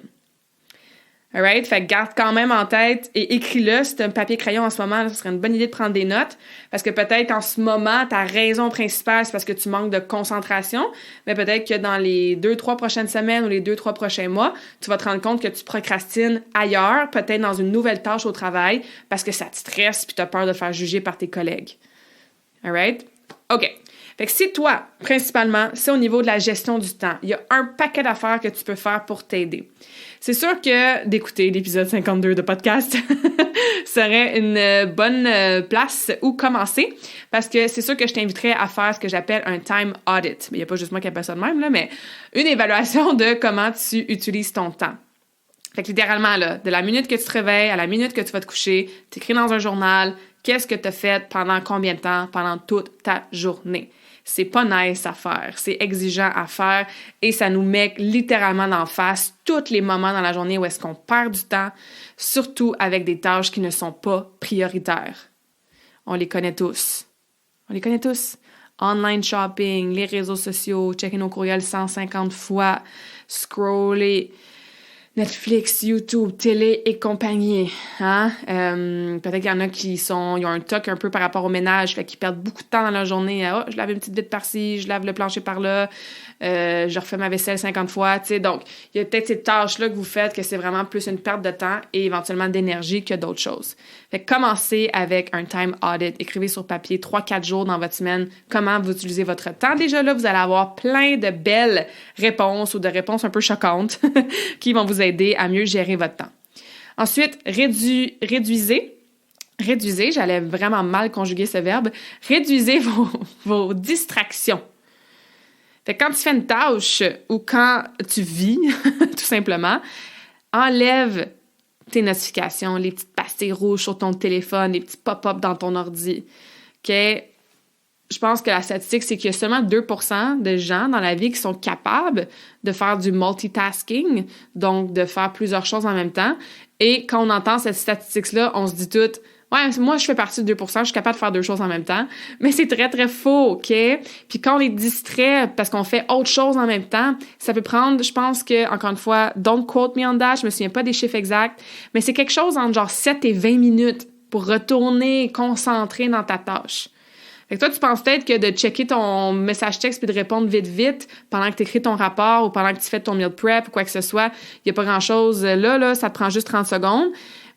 Alright? Fait que garde quand même en tête et écris-le. Si tu as un papier-crayon en ce moment, ce serait une bonne idée de prendre des notes parce que peut-être en ce moment, ta raison principale, c'est parce que tu manques de concentration, mais peut-être que dans les 2-3 prochaines semaines ou les 2-3 prochains mois, tu vas te rendre compte que tu procrastines ailleurs, peut-être dans une nouvelle tâche au travail parce que ça te stresse puis tu as peur de te faire juger par tes collègues. Alright? OK. Fait que si toi, principalement, c'est au niveau de la gestion du temps, il y a un paquet d'affaires que tu peux faire pour t'aider. C'est sûr que d'écouter l'épisode 52 de podcast serait une bonne place où commencer parce que c'est sûr que je t'inviterais à faire ce que j'appelle un time audit. Il n'y a pas juste moi qui appelle ça de même, là, mais une évaluation de comment tu utilises ton temps. Fait que littéralement, là, de la minute que tu te réveilles à la minute que tu vas te coucher, tu écris dans un journal qu'est-ce que tu as fait pendant combien de temps, pendant toute ta journée. C'est pas nice à faire, c'est exigeant à faire et ça nous met littéralement d'en face tous les moments dans la journée où est-ce qu'on perd du temps, surtout avec des tâches qui ne sont pas prioritaires. On les connaît tous. On les connaît tous. Online shopping, les réseaux sociaux, checker nos courriels 150 fois, scroller, Netflix, YouTube, télé et compagnie. Hein? Peut-être qu'il y en a ils ont un toc un peu par rapport au ménage, fait qu'ils perdent beaucoup de temps dans leur journée. Je lave une petite bite par-ci, je lave le plancher par-là, je refais ma vaisselle 50 fois. T'sais. Donc, il y a peut-être ces tâches-là que vous faites que c'est vraiment plus une perte de temps et éventuellement d'énergie que d'autres choses. Fait que commencez avec un time audit. Écrivez sur papier 3-4 jours dans votre semaine comment vous utilisez votre temps. Déjà là, vous allez avoir plein de belles réponses ou de réponses un peu choquantes qui vont vous aider à mieux gérer votre temps. Ensuite, réduisez, j'allais vraiment mal conjuguer ce verbe, réduisez vos distractions. Fait que quand tu fais une tâche ou quand tu vis, tout simplement, enlève tes notifications, les petites pastilles rouges sur ton téléphone, les petits pop-up dans ton ordi. OK? Je pense que la statistique, c'est qu'il y a seulement 2% de gens dans la vie qui sont capables de faire du multitasking, donc de faire plusieurs choses en même temps. Et quand on entend cette statistique-là, on se dit tout « Ouais, moi, je fais partie de 2%, je suis capable de faire deux choses en même temps. » Mais c'est très, très faux, OK? Puis quand on est distrait parce qu'on fait autre chose en même temps, ça peut prendre, je pense que, encore une fois, don't quote me on that, je me souviens pas des chiffres exacts, mais c'est quelque chose entre genre 7 et 20 minutes pour retourner concentré dans ta tâche. Fait que toi, tu penses peut-être que de checker ton message texte puis de répondre vite pendant que tu écris ton rapport ou pendant que tu fais ton meal prep ou quoi que ce soit, il n'y a pas grand-chose là, ça te prend juste 30 secondes,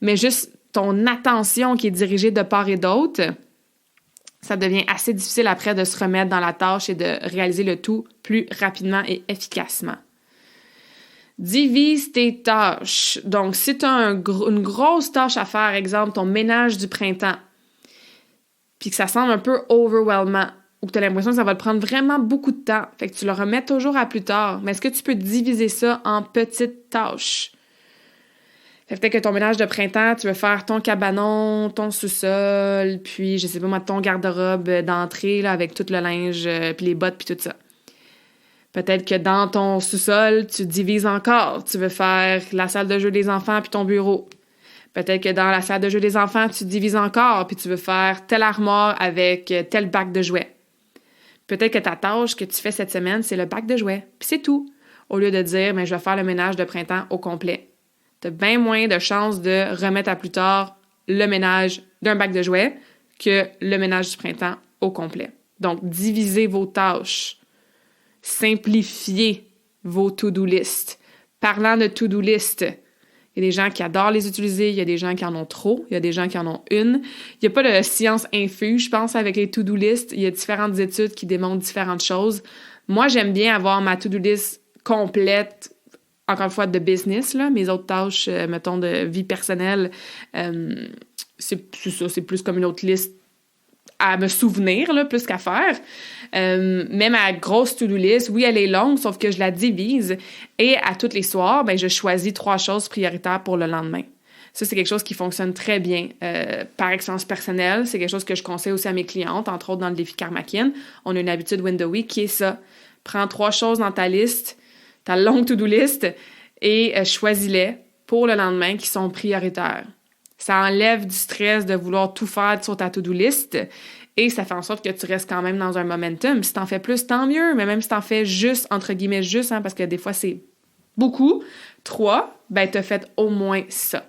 mais juste ton attention qui est dirigée de part et d'autre, ça devient assez difficile après de se remettre dans la tâche et de réaliser le tout plus rapidement et efficacement. Divise tes tâches. Donc, si tu as une grosse tâche à faire, exemple ton ménage du printemps, puis que ça semble un peu overwhelmant ou que tu as l'impression que ça va te prendre vraiment beaucoup de temps, fait que tu le remets toujours à plus tard, mais est-ce que tu peux diviser ça en petites tâches? Fait que peut-être que ton ménage de printemps, tu veux faire ton cabanon, ton sous-sol, puis je sais pas moi, ton garde-robe d'entrée là, avec tout le linge, puis les bottes, puis tout ça. Peut-être que dans ton sous-sol, tu divises encore. Tu veux faire la salle de jeu des enfants puis ton bureau. Peut-être que dans la salle de jeu des enfants, tu divises encore, puis tu veux faire telle armoire avec tel bac de jouets. Peut-être que ta tâche que tu fais cette semaine, c'est le bac de jouets, puis c'est tout. Au lieu de dire, mais je vais faire le ménage de printemps au complet. Tu as bien moins de chances de remettre à plus tard le ménage d'un bac de jouets que le ménage du printemps au complet. Donc, divisez vos tâches. Simplifiez vos to-do list. Parlant de to-do list, il y a des gens qui adorent les utiliser, il y a des gens qui en ont trop, il y a des gens qui en ont une. Il n'y a pas de science infuse, je pense, avec les to-do list. Il y a différentes études qui démontrent différentes choses. Moi, j'aime bien avoir ma to-do list complète, encore une fois, de business, là. Mes autres tâches, mettons, de vie personnelle, c'est ça, c'est plus comme une autre liste à me souvenir, là, plus qu'à faire. Mais ma grosse to-do list, oui, elle est longue, sauf que je la divise. Et à tous les soirs, je choisis 3 choses prioritaires pour le lendemain. Ça, c'est quelque chose qui fonctionne très bien. Par expérience personnelle, c'est quelque chose que je conseille aussi à mes clientes, entre autres dans le défi Karmakin. On a une habitude Win the Week qui est ça. Prends 3 choses dans ta liste, ta longue to-do list, et choisis-les pour le lendemain qui sont prioritaires. Ça enlève du stress de vouloir tout faire sur ta to-do list et ça fait en sorte que tu restes quand même dans un momentum. Si t'en fais plus, tant mieux, mais même si t'en fais juste, entre guillemets, juste, parce que des fois, c'est beaucoup, 3, t'as fait au moins ça.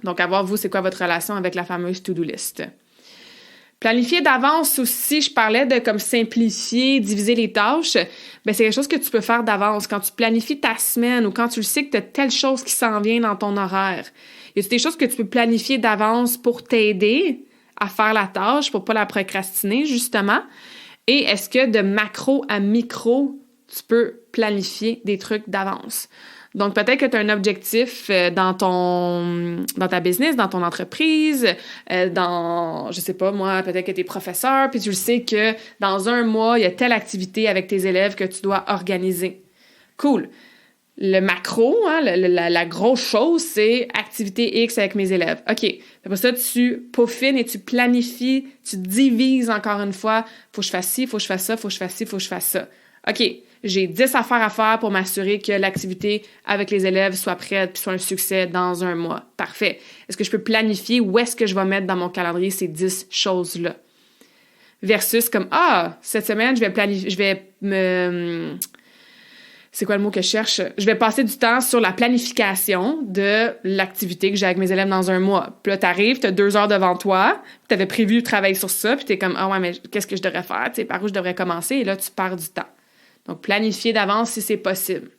Donc, à voir, vous, c'est quoi votre relation avec la fameuse to-do list. Planifier d'avance aussi, je parlais de comme simplifier, diviser les tâches, c'est quelque chose que tu peux faire d'avance. Quand tu planifies ta semaine ou quand tu le sais que tu as telle chose qui s'en vient dans ton horaire, y a des choses que tu peux planifier d'avance pour t'aider à faire la tâche, pour pas la procrastiner, justement? Et est-ce que de macro à micro, tu peux planifier des trucs d'avance? Donc, peut-être que tu as un objectif dans ta business, dans ton entreprise, je sais pas moi, peut-être que tu es professeur, puis tu le sais que dans un mois, il y a telle activité avec tes élèves que tu dois organiser. Cool. Le macro, la grosse chose, c'est activité X avec mes élèves. OK. Après ça, tu peaufines et tu planifies, tu divises encore une fois. Faut que je fasse ci, faut que je fasse ça, faut que je fasse ci, faut que je fasse ça. OK, j'ai 10 affaires à faire pour m'assurer que l'activité avec les élèves soit prête puis soit un succès dans un mois. Parfait. Est-ce que je peux planifier où est-ce que je vais mettre dans mon calendrier ces 10 choses-là? Versus comme, cette semaine, c'est quoi le mot que je cherche? Je vais passer du temps sur la planification de l'activité que j'ai avec mes élèves dans un mois. Puis là, t'arrives, t'as 2 heures devant toi, puis t'avais prévu travailler sur ça, puis t'es comme, mais qu'est-ce que je devrais faire? Tu sais, par où je devrais commencer? Et là, tu perds du temps. Donc, planifier d'avance si c'est possible.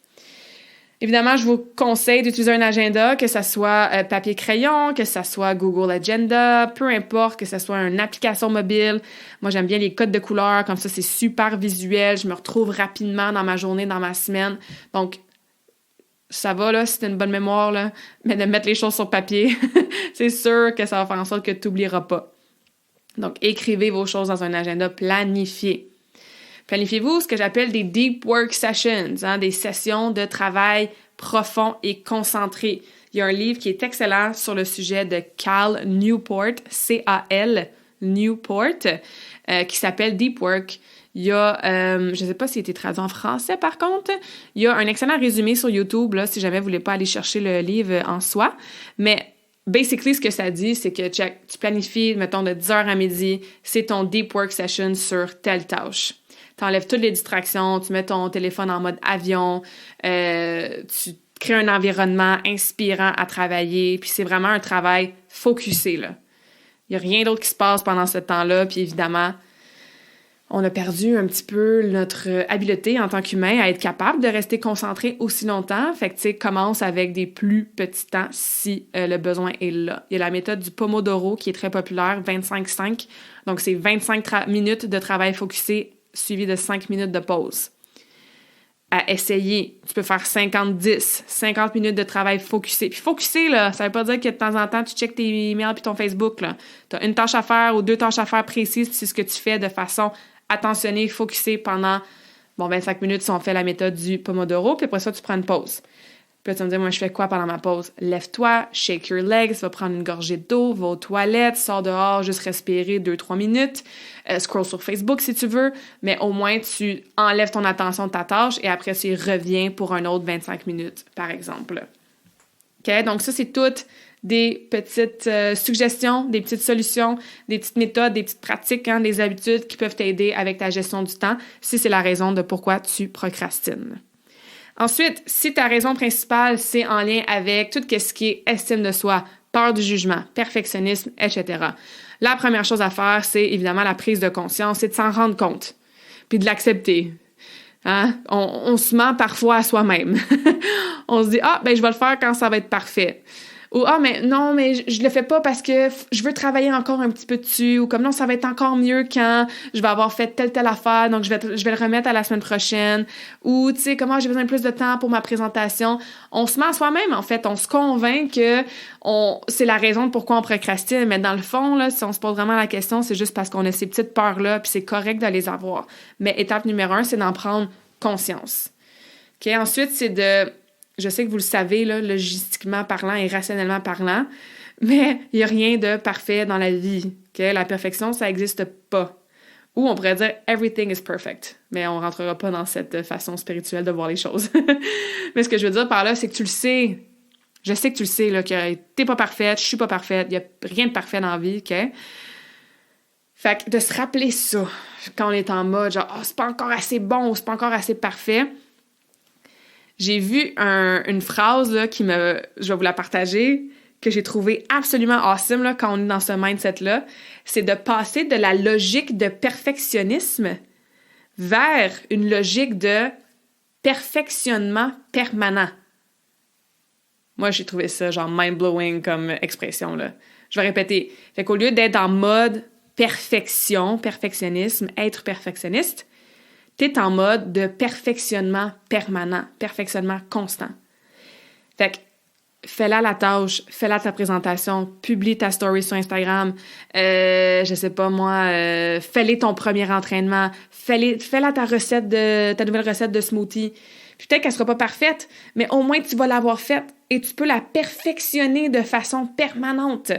Évidemment, je vous conseille d'utiliser un agenda, que ce soit papier-crayon, que ce soit Google Agenda, peu importe, que ce soit une application mobile. Moi, j'aime bien les codes de couleurs, comme ça, c'est super visuel. Je me retrouve rapidement dans ma journée, dans ma semaine. Donc, ça va, là, si t'as une bonne mémoire, là, mais de mettre les choses sur papier, c'est sûr que ça va faire en sorte que tu n'oublieras pas. Donc, écrivez vos choses dans un agenda planifié. Planifiez-vous ce que j'appelle des deep work sessions, des sessions de travail profond et concentré. Il y a un livre qui est excellent sur le sujet de Cal Newport, C-A-L, Newport, qui s'appelle Deep Work. Il y a, je ne sais pas s'il a été traduit en français par contre, il y a un excellent résumé sur YouTube, là, si jamais vous ne voulez pas aller chercher le livre en soi, mais basically, ce que ça dit, c'est que tu planifies, mettons, de 10h à midi, c'est ton deep work session sur telle tâche. Tu enlèves toutes les distractions, tu mets ton téléphone en mode avion, tu crées un environnement inspirant à travailler, puis c'est vraiment un travail focusé, là. Il n'y a rien d'autre qui se passe pendant ce temps-là, puis évidemment, on a perdu un petit peu notre habileté en tant qu'humain à être capable de rester concentré aussi longtemps. Fait que, tu sais, commence avec des plus petits temps si le besoin est là. Il y a la méthode du Pomodoro qui est très populaire, 25-5. Donc, c'est 25 minutes de travail focusé suivi de 5 minutes de pause. À essayer, tu peux faire 50-10, 50 minutes de travail focusé. Puis focusé, là, ça veut pas dire que de temps en temps, tu checkes tes emails puis ton Facebook, là. Tu as une tâche à faire ou 2 tâches à faire précises, puis c'est ce que tu fais de façon attentionnée, focusée pendant, 25 minutes si on fait la méthode du Pomodoro, puis après ça, tu prends une pause. Puis là, tu vas me dire, moi, je fais quoi pendant ma pause? Lève-toi, shake your legs, va prendre une gorgée d'eau, va aux toilettes, sors dehors, juste respirer 2-3 minutes, scroll sur Facebook si tu veux, mais au moins, tu enlèves ton attention de ta tâche et après, tu y reviens pour un autre 25 minutes, par exemple. OK? Donc, ça, c'est toutes des petites suggestions, des petites solutions, des petites méthodes, des petites pratiques, des habitudes qui peuvent t'aider avec ta gestion du temps si c'est la raison de pourquoi tu procrastines. Ensuite, si ta raison principale, c'est en lien avec tout ce qui est estime de soi, peur du jugement, perfectionnisme, etc., la première chose à faire, c'est évidemment la prise de conscience, c'est de s'en rendre compte, puis de l'accepter. On se ment parfois à soi-même. On se dit « je vais le faire quand ça va être parfait ». Ou « mais non, mais je le fais pas parce que je veux travailler encore un petit peu dessus » ou comme « non, ça va être encore mieux quand je vais avoir fait telle affaire, donc je vais le remettre à la semaine prochaine » ou « tu sais, comment j'ai besoin de plus de temps pour ma présentation ». On se ment à soi-même, en fait. On se convainc que c'est la raison de pourquoi on procrastine, mais dans le fond, là, si on se pose vraiment la question, c'est juste parce qu'on a ces petites peurs-là, puis c'est correct de les avoir. Mais étape numéro 1, c'est d'en prendre conscience. OK? Ensuite, c'est de... Je sais que vous le savez, là, logistiquement parlant et rationnellement parlant, mais il n'y a rien de parfait dans la vie. Okay? La perfection, ça n'existe pas. Ou on pourrait dire « everything is perfect », mais on ne rentrera pas dans cette façon spirituelle de voir les choses. Mais ce que je veux dire par là, c'est que tu le sais. Je sais que tu le sais, là, que tu n'es pas parfaite, je suis pas parfaite, il n'y a rien de parfait dans la vie, OK? Fait que de se rappeler ça, quand on est en mode genre « c'est pas encore assez bon » ou « c'est pas encore assez parfait », j'ai vu une phrase là, je vais vous la partager, que j'ai trouvé absolument awesome là, quand on est dans ce mindset-là. C'est de passer de la logique de perfectionnisme vers une logique de perfectionnement permanent. Moi, j'ai trouvé ça genre mind-blowing comme expression, là. Je vais répéter. Fait qu'au lieu d'être en mode perfectionnisme, être perfectionniste, t'es en mode de perfectionnement permanent, perfectionnement constant. Fait que fais-la la tâche, fais-la ta présentation, publie ta story sur Instagram, je sais pas moi, fais-la ton premier entraînement, fais-la ta nouvelle recette de smoothie. Puis peut-être qu'elle sera pas parfaite, mais au moins tu vas l'avoir faite et tu peux la perfectionner de façon permanente.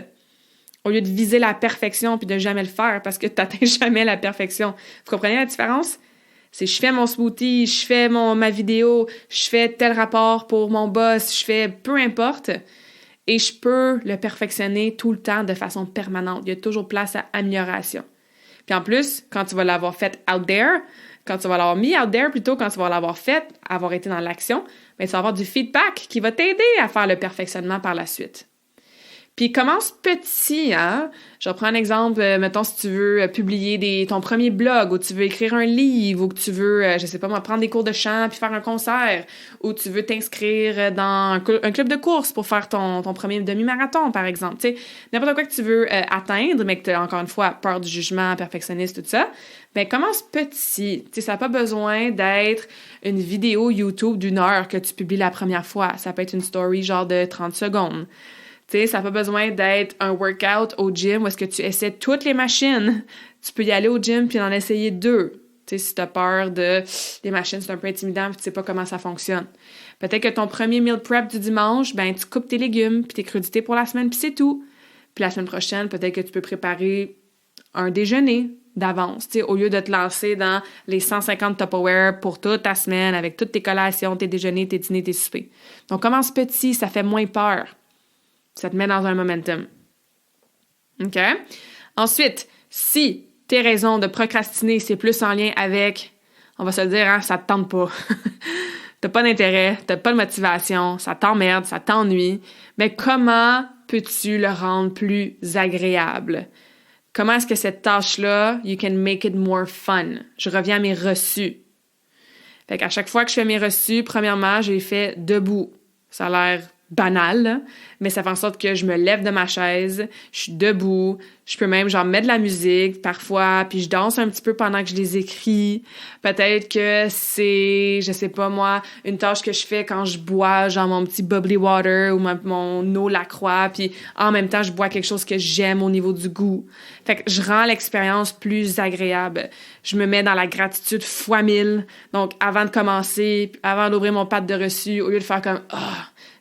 Au lieu de viser la perfection puis de jamais le faire parce que tu n'atteins jamais la perfection. Vous comprenez la différence? C'est je fais mon smoothie, je fais ma vidéo, je fais tel rapport pour mon boss, je fais peu importe. Et je peux le perfectionner tout le temps de façon permanente. Il y a toujours place à amélioration. Puis en plus, quand tu vas l'avoir fait out there, quand tu vas l'avoir mis out there plutôt, quand tu vas l'avoir fait, avoir été dans l'action, bien, tu vas avoir du feedback qui va t'aider à faire le perfectionnement par la suite. Puis commence petit, hein? Je vais prendre un exemple, mettons si tu veux publier ton premier blog, ou tu veux écrire un livre, ou que tu veux, je sais pas moi, prendre des cours de chant puis faire un concert, ou tu veux t'inscrire dans un club de course pour faire ton premier demi-marathon, par exemple. Tu sais, n'importe quoi que tu veux atteindre, mais que tu as encore une fois peur du jugement, perfectionniste, tout ça, bien commence petit. Tu sais, ça n'a pas besoin d'être une vidéo YouTube d'1 heure que tu publies la première fois. Ça peut être une story genre de 30 secondes. Tu sais, ça n'a pas besoin d'être un workout au gym où est-ce que tu essaies toutes les machines. Tu peux y aller au gym puis en essayer 2. Tu sais, si tu as peur des machines, c'est un peu intimidant puis tu sais pas comment ça fonctionne. Peut-être que ton premier meal prep du dimanche, ben tu coupes tes légumes puis tes crudités pour la semaine puis c'est tout. Puis la semaine prochaine, peut-être que tu peux préparer un déjeuner d'avance, tu sais, au lieu de te lancer dans les 150 Tupperware pour toute ta semaine avec toutes tes collations, tes déjeuners, tes dîners, tes soupers. Donc, commence petit, ça fait moins peur. Ça te met dans un momentum. OK? Ensuite, si tes raisons de procrastiner, c'est plus en lien avec, on va se le dire, hein, ça te tente pas. T'as pas d'intérêt, t'as pas de motivation, ça t'emmerde, ça t'ennuie, mais comment peux-tu le rendre plus agréable? Comment est-ce que cette tâche-là, you can make it more fun? Je reviens à mes reçus. Fait qu'à chaque fois que je fais mes reçus, premièrement, je les fais debout. Ça a l'air banal, là, mais ça fait en sorte que je me lève de ma chaise, je suis debout, je peux même genre mettre de la musique parfois, puis je danse un petit peu pendant que je les écris. Peut-être que c'est, je sais pas moi, une tâche que je fais quand je bois genre mon petit bubbly water ou mon eau Lacroix, puis en même temps je bois quelque chose que j'aime au niveau du goût. Fait que je rends l'expérience plus agréable. Je me mets dans la gratitude fois 1000. Donc avant de commencer, avant d'ouvrir mon pad de reçu, au lieu de faire comme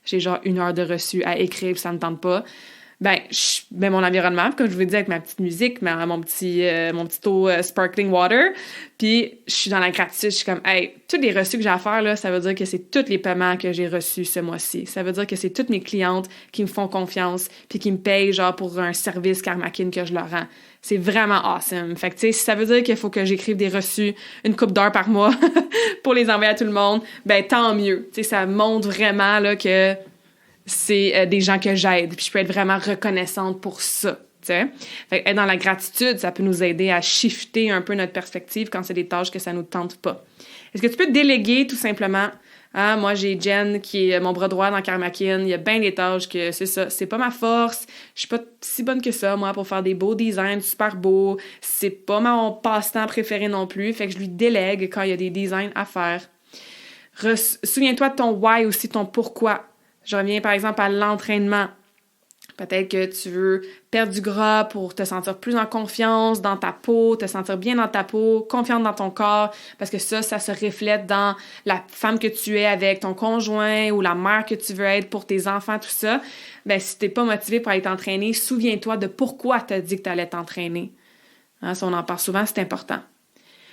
j'ai genre 1 heure de reçu à écrire puis ça me tente pas, ben je mets mon environnement, comme je vous l'ai dit, avec ma petite musique, mon petit eau sparkling water, puis je suis dans la gratitude, je suis comme hey, tous les reçus que j'ai à faire là, ça veut dire que c'est tous les paiements que j'ai reçus ce mois-ci. Ça veut dire que c'est toutes mes clientes qui me font confiance puis qui me payent genre pour un service Karmakin que je leur rends. C'est vraiment awesome. Fait que, tu sais, si ça veut dire qu'il faut que j'écrive des reçus une couple d'heures par mois pour les envoyer à tout le monde, ben tant mieux. Tu sais, ça montre vraiment là, que c'est des gens que j'aide. Puis je peux être vraiment reconnaissante pour ça. Tu sais. Fait que être dans la gratitude, ça peut nous aider à shifter un peu notre perspective quand c'est des tâches que ça nous tente pas. Est-ce que tu peux déléguer tout simplement? Ah, moi, j'ai Jen qui est mon bras droit dans Karmakin. Il y a bien des tâches que c'est ça. C'est pas ma force. Je suis pas si bonne que ça, moi, pour faire des beaux designs super beaux. C'est pas mon passe-temps préféré non plus. Fait que je lui délègue quand il y a des designs à faire. Souviens-toi de ton why aussi, ton pourquoi. Je reviens, par exemple, à l'entraînement. Peut-être que tu veux perdre du gras pour te sentir plus en confiance dans ta peau, te sentir bien dans ta peau, confiante dans ton corps, parce que ça se reflète dans la femme que tu es avec ton conjoint ou la mère que tu veux être pour tes enfants, tout ça. Ben, si t'es pas motivé pour aller t'entraîner, souviens-toi de pourquoi tu as dit que tu allais t'entraîner. Hein, ça, on en parle souvent, c'est important.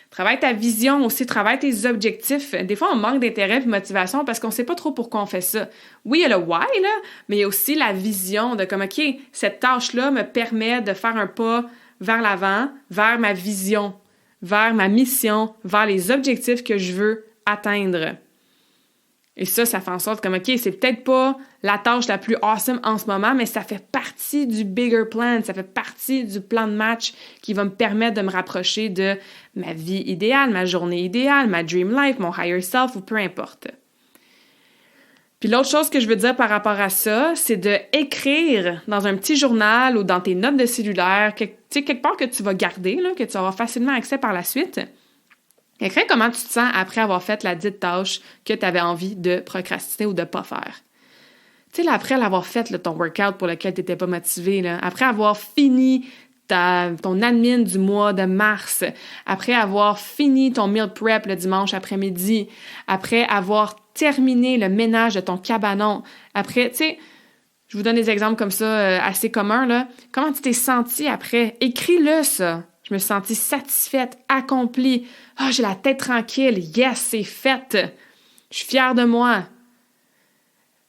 Travaille ta vision aussi, travaille tes objectifs. Des fois, on manque d'intérêt et de motivation parce qu'on ne sait pas trop pourquoi on fait ça. Oui, il y a le why, là, mais il y a aussi la vision de comme, OK, cette tâche-là me permet de faire un pas vers l'avant, vers ma vision, vers ma mission, vers les objectifs que je veux atteindre. Et ça fait en sorte comme, OK, c'est peut-être pas la tâche la plus awesome en ce moment, mais ça fait partie du bigger plan, ça fait partie du plan de match qui va me permettre de me rapprocher de ma vie idéale, ma journée idéale, ma dream life, mon higher self ou peu importe. Puis l'autre chose que je veux dire par rapport à ça, c'est de écrire dans un petit journal ou dans tes notes de cellulaire, quelque part que tu vas garder, là, que tu auras facilement accès par la suite. Écris comment tu te sens après avoir fait la dite tâche que tu avais envie de procrastiner ou de ne pas faire. Tu sais, là, après l'avoir fait, là, ton workout pour lequel tu n'étais pas motivé, là, après avoir fini ton admin du mois de mars, après avoir fini ton meal prep le dimanche après-midi, après avoir terminé le ménage de ton cabanon, après, tu sais, je vous donne des exemples comme ça assez communs, là. Comment tu t'es senti après? Écris-le, ça. Je me suis sentie satisfaite, accomplie. Ah, j'ai la tête tranquille. Yes, c'est fait. Je suis fière de moi.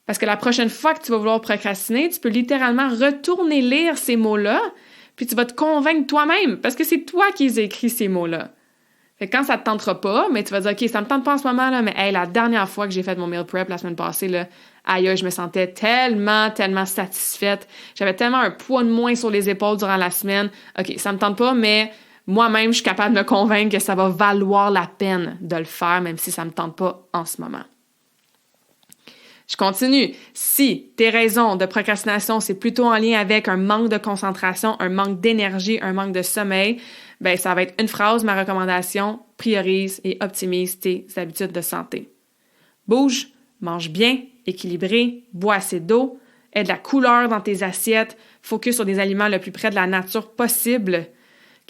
Parce que la prochaine fois que tu vas vouloir procrastiner, tu peux littéralement retourner lire ces mots-là, puis tu vas te convaincre toi-même, parce que c'est toi qui as écrit ces mots-là. Fait que quand ça te tentera pas, mais tu vas dire, OK, ça me tente pas en ce moment, là, mais hey, la dernière fois que j'ai fait mon meal prep la semaine passée, là, aïe, je me sentais tellement satisfaite. J'avais tellement un poids de moins sur les épaules durant la semaine. OK, ça me tente pas, mais moi-même, je suis capable de me convaincre que ça va valoir la peine de le faire, même si ça me tente pas en ce moment. Je continue. Si tes raisons de procrastination, c'est plutôt en lien avec un manque de concentration, un manque d'énergie, un manque de sommeil, ben ça va être une phrase, ma recommandation, priorise et optimise tes habitudes de santé. Bouge, mange bien, équilibré, bois assez d'eau, aie de la couleur dans tes assiettes, focus sur des aliments le plus près de la nature possible,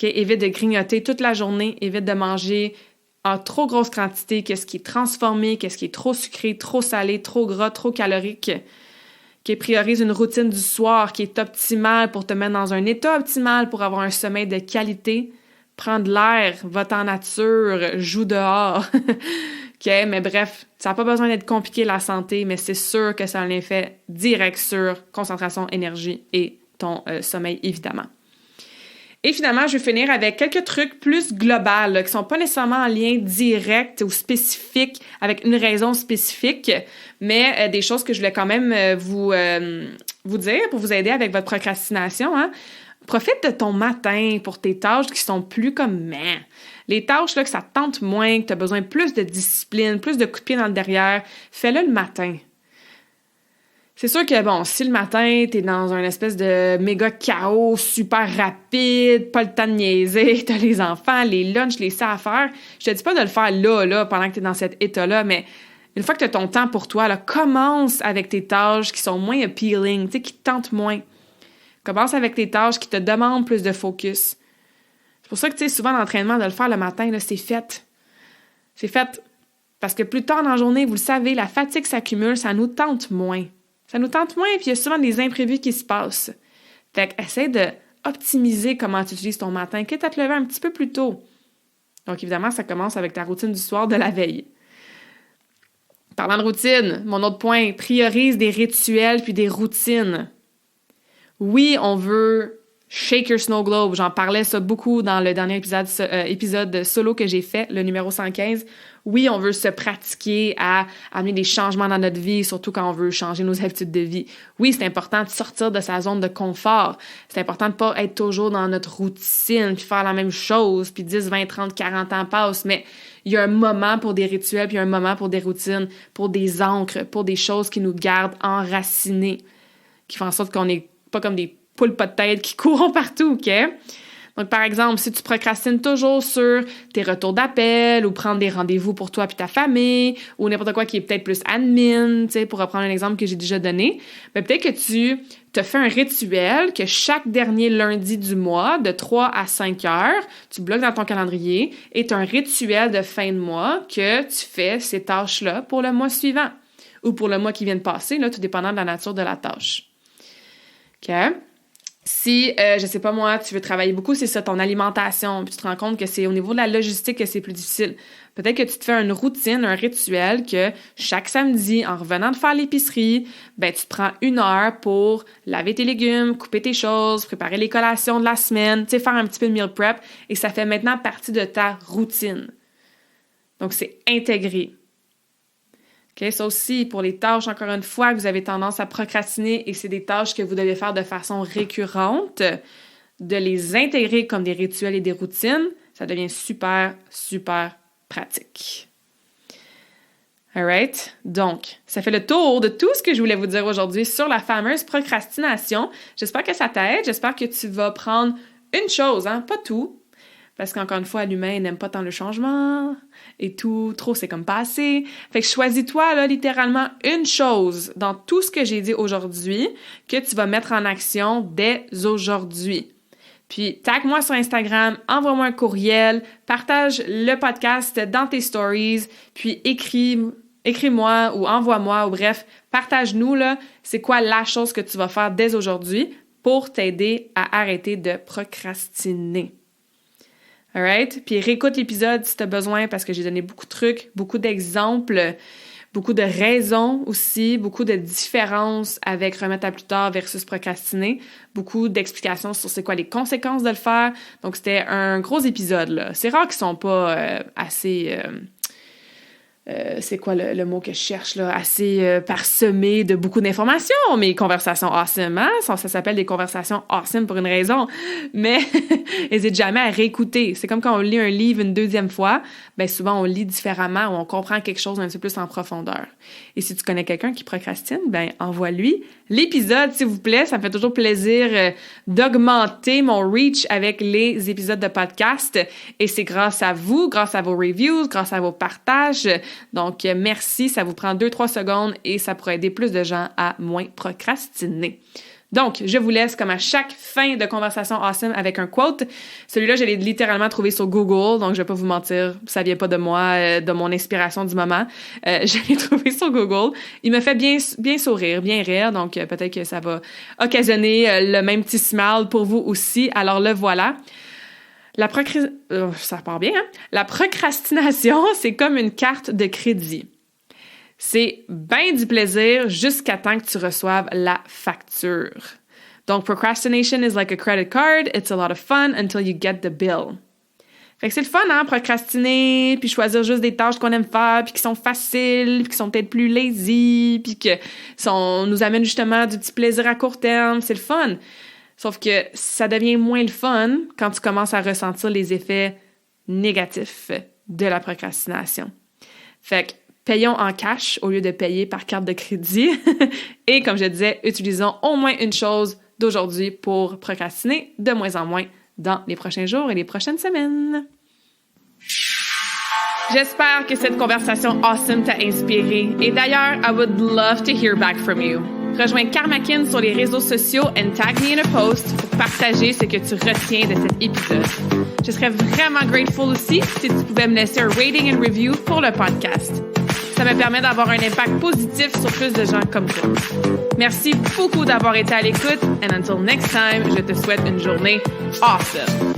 évite de grignoter toute la journée, évite de manger en trop grosse quantité, qu'est-ce qui est transformé, qu'est-ce qui est trop sucré, trop salé, trop gras, trop calorique, qui priorise une routine du soir qui est optimale pour te mettre dans un état optimal pour avoir un sommeil de qualité, prends de l'air, va en nature, joue dehors. OK, mais bref, ça n'a pas besoin d'être compliqué la santé, mais c'est sûr que ça a un effet direct sur concentration, énergie et ton sommeil, évidemment. Et finalement, je vais finir avec quelques trucs plus globaux qui ne sont pas nécessairement en lien direct ou spécifique avec une raison spécifique, mais des choses que je voulais quand même vous dire pour vous aider avec votre procrastination. Hein. Profite de ton matin pour tes tâches qui sont plus comme meh. Les tâches là, que ça te tente moins, que tu as besoin de plus de discipline, plus de coups de pied dans le derrière, fais-le le matin. C'est sûr que, bon, si le matin, t'es dans un espèce de méga chaos super rapide, pas le temps de niaiser, t'as les enfants, les lunchs, les ça à faire, je te dis pas de le faire là, pendant que t'es dans cet état-là, mais une fois que t'as ton temps pour toi, là, commence avec tes tâches qui sont moins appealing, tu sais, qui te tentent moins. Commence avec tes tâches qui te demandent plus de focus. C'est pour ça que, tu sais, souvent, l'entraînement de le faire le matin, là, c'est fait. C'est fait parce que plus tard dans la journée, vous le savez, la fatigue s'accumule, ça nous tente moins. Ça nous tente moins, puis il y a souvent des imprévus qui se passent. Fait qu'essaie d'optimiser comment tu utilises ton matin, quitte à te lever un petit peu plus tôt. Donc, évidemment, ça commence avec ta routine du soir de la veille. Parlant de routine, mon autre point, priorise des rituels puis des routines. Oui, on veut shake your snow globe. J'en parlais ça beaucoup dans le dernier épisode solo que j'ai fait, le numéro 115. Oui, on veut se pratiquer à amener des changements dans notre vie, surtout quand on veut changer nos habitudes de vie. Oui, c'est important de sortir de sa zone de confort. C'est important de ne pas être toujours dans notre routine, puis faire la même chose, puis 10, 20, 30, 40 ans passent. Mais il y a un moment pour des rituels, puis il y a un moment pour des routines, pour des ancres, pour des choses qui nous gardent enracinés, qui font en sorte qu'on n'est pas comme des poules pas de tête qui courent partout, OK? Donc, par exemple, si tu procrastines toujours sur tes retours d'appel ou prendre des rendez-vous pour toi puis ta famille ou n'importe quoi qui est peut-être plus admin, tu sais, pour reprendre un exemple que j'ai déjà donné, bien, peut-être que tu te fais un rituel que chaque dernier lundi du mois, de 3 à 5 heures, tu bloques dans ton calendrier et tu as un rituel de fin de mois que tu fais ces tâches-là pour le mois suivant ou pour le mois qui vient de passer, là, tout dépendant de la nature de la tâche. OK? Si, je sais pas moi, tu veux travailler beaucoup, c'est ça, ton alimentation, puis tu te rends compte que c'est au niveau de la logistique que c'est plus difficile. Peut-être que tu te fais une routine, un rituel que chaque samedi, en revenant de faire l'épicerie, ben tu te prends 1 heure pour laver tes légumes, couper tes choses, préparer les collations de la semaine, tu sais, faire un petit peu de meal prep, et ça fait maintenant partie de ta routine. Donc, c'est intégré. Okay, ça aussi, pour les tâches, encore une fois, que vous avez tendance à procrastiner et c'est des tâches que vous devez faire de façon récurrente, de les intégrer comme des rituels et des routines, ça devient super, super pratique. All right? Donc, ça fait le tour de tout ce que je voulais vous dire aujourd'hui sur la fameuse procrastination. J'espère que ça t'aide. J'espère que tu vas prendre une chose, hein, pas tout. Parce qu'encore une fois, l'humain n'aime pas tant le changement et tout, trop c'est comme pas assez. Fait que choisis-toi là littéralement une chose dans tout ce que j'ai dit aujourd'hui que tu vas mettre en action dès aujourd'hui. Puis tag-moi sur Instagram, envoie-moi un courriel, partage le podcast dans tes stories, puis écris-moi ou envoie-moi, ou bref, partage-nous là, c'est quoi la chose que tu vas faire dès aujourd'hui pour t'aider à arrêter de procrastiner. Alright? Puis réécoute l'épisode si tu as besoin parce que j'ai donné beaucoup de trucs, beaucoup d'exemples, beaucoup de raisons aussi, beaucoup de différences avec remettre à plus tard versus procrastiner, beaucoup d'explications sur c'est quoi les conséquences de le faire. Donc, c'était un gros épisode, là. C'est rare qu'ils sont pas assez... c'est quoi le mot que je cherche, là? Assez parsemé de beaucoup d'informations, mes conversations awesome, hein? Ça s'appelle des conversations awesome pour une raison. Mais n'hésite jamais à réécouter. C'est comme quand on lit un livre une deuxième fois, ben souvent on lit différemment ou on comprend quelque chose un petit peu plus en profondeur. Et si tu connais quelqu'un qui procrastine, ben envoie-lui l'épisode, s'il vous plaît. Ça me fait toujours plaisir d'augmenter mon reach avec les épisodes de podcast. Et c'est grâce à vous, grâce à vos reviews, grâce à vos partages. Donc, merci. Ça vous prend 2-3 secondes et ça pourrait aider plus de gens à moins procrastiner. Donc, je vous laisse comme à chaque fin de conversation awesome avec un quote. Celui-là, je l'ai littéralement trouvé sur Google, donc je vais pas vous mentir, ça vient pas de moi, de mon inspiration du moment. Je l'ai trouvé sur Google. Il me fait bien sourire, bien rire, donc peut-être que ça va occasionner le même petit smile pour vous aussi. Alors le voilà. Ça part bien, hein? La procrastination, c'est comme une carte de crédit. C'est bien du plaisir jusqu'à temps que tu reçoives la facture. Donc, procrastination is like a credit card. It's a lot of fun until you get the bill. Fait que c'est le fun, hein, procrastiner, puis choisir juste des tâches qu'on aime faire, puis qui sont faciles, puis qui sont peut-être plus lazy, puis que nous amènent justement du petit plaisir à court terme. C'est le fun. Sauf que ça devient moins le fun quand tu commences à ressentir les effets négatifs de la procrastination. Fait que payons en cash au lieu de payer par carte de crédit. Et comme je disais, utilisons au moins une chose d'aujourd'hui pour procrastiner de moins en moins dans les prochains jours et les prochaines semaines. J'espère que cette conversation awesome t'a inspiré. Et d'ailleurs, I would love to hear back from you. Rejoins Karmakin sur les réseaux sociaux and tag me in a post pour partager ce que tu retiens de cet épisode. Je serais vraiment grateful aussi si tu pouvais me laisser un rating and review pour le podcast. Ça me permet d'avoir un impact positif sur plus de gens comme toi. Merci beaucoup d'avoir été à l'écoute and until next time, je te souhaite une journée awesome.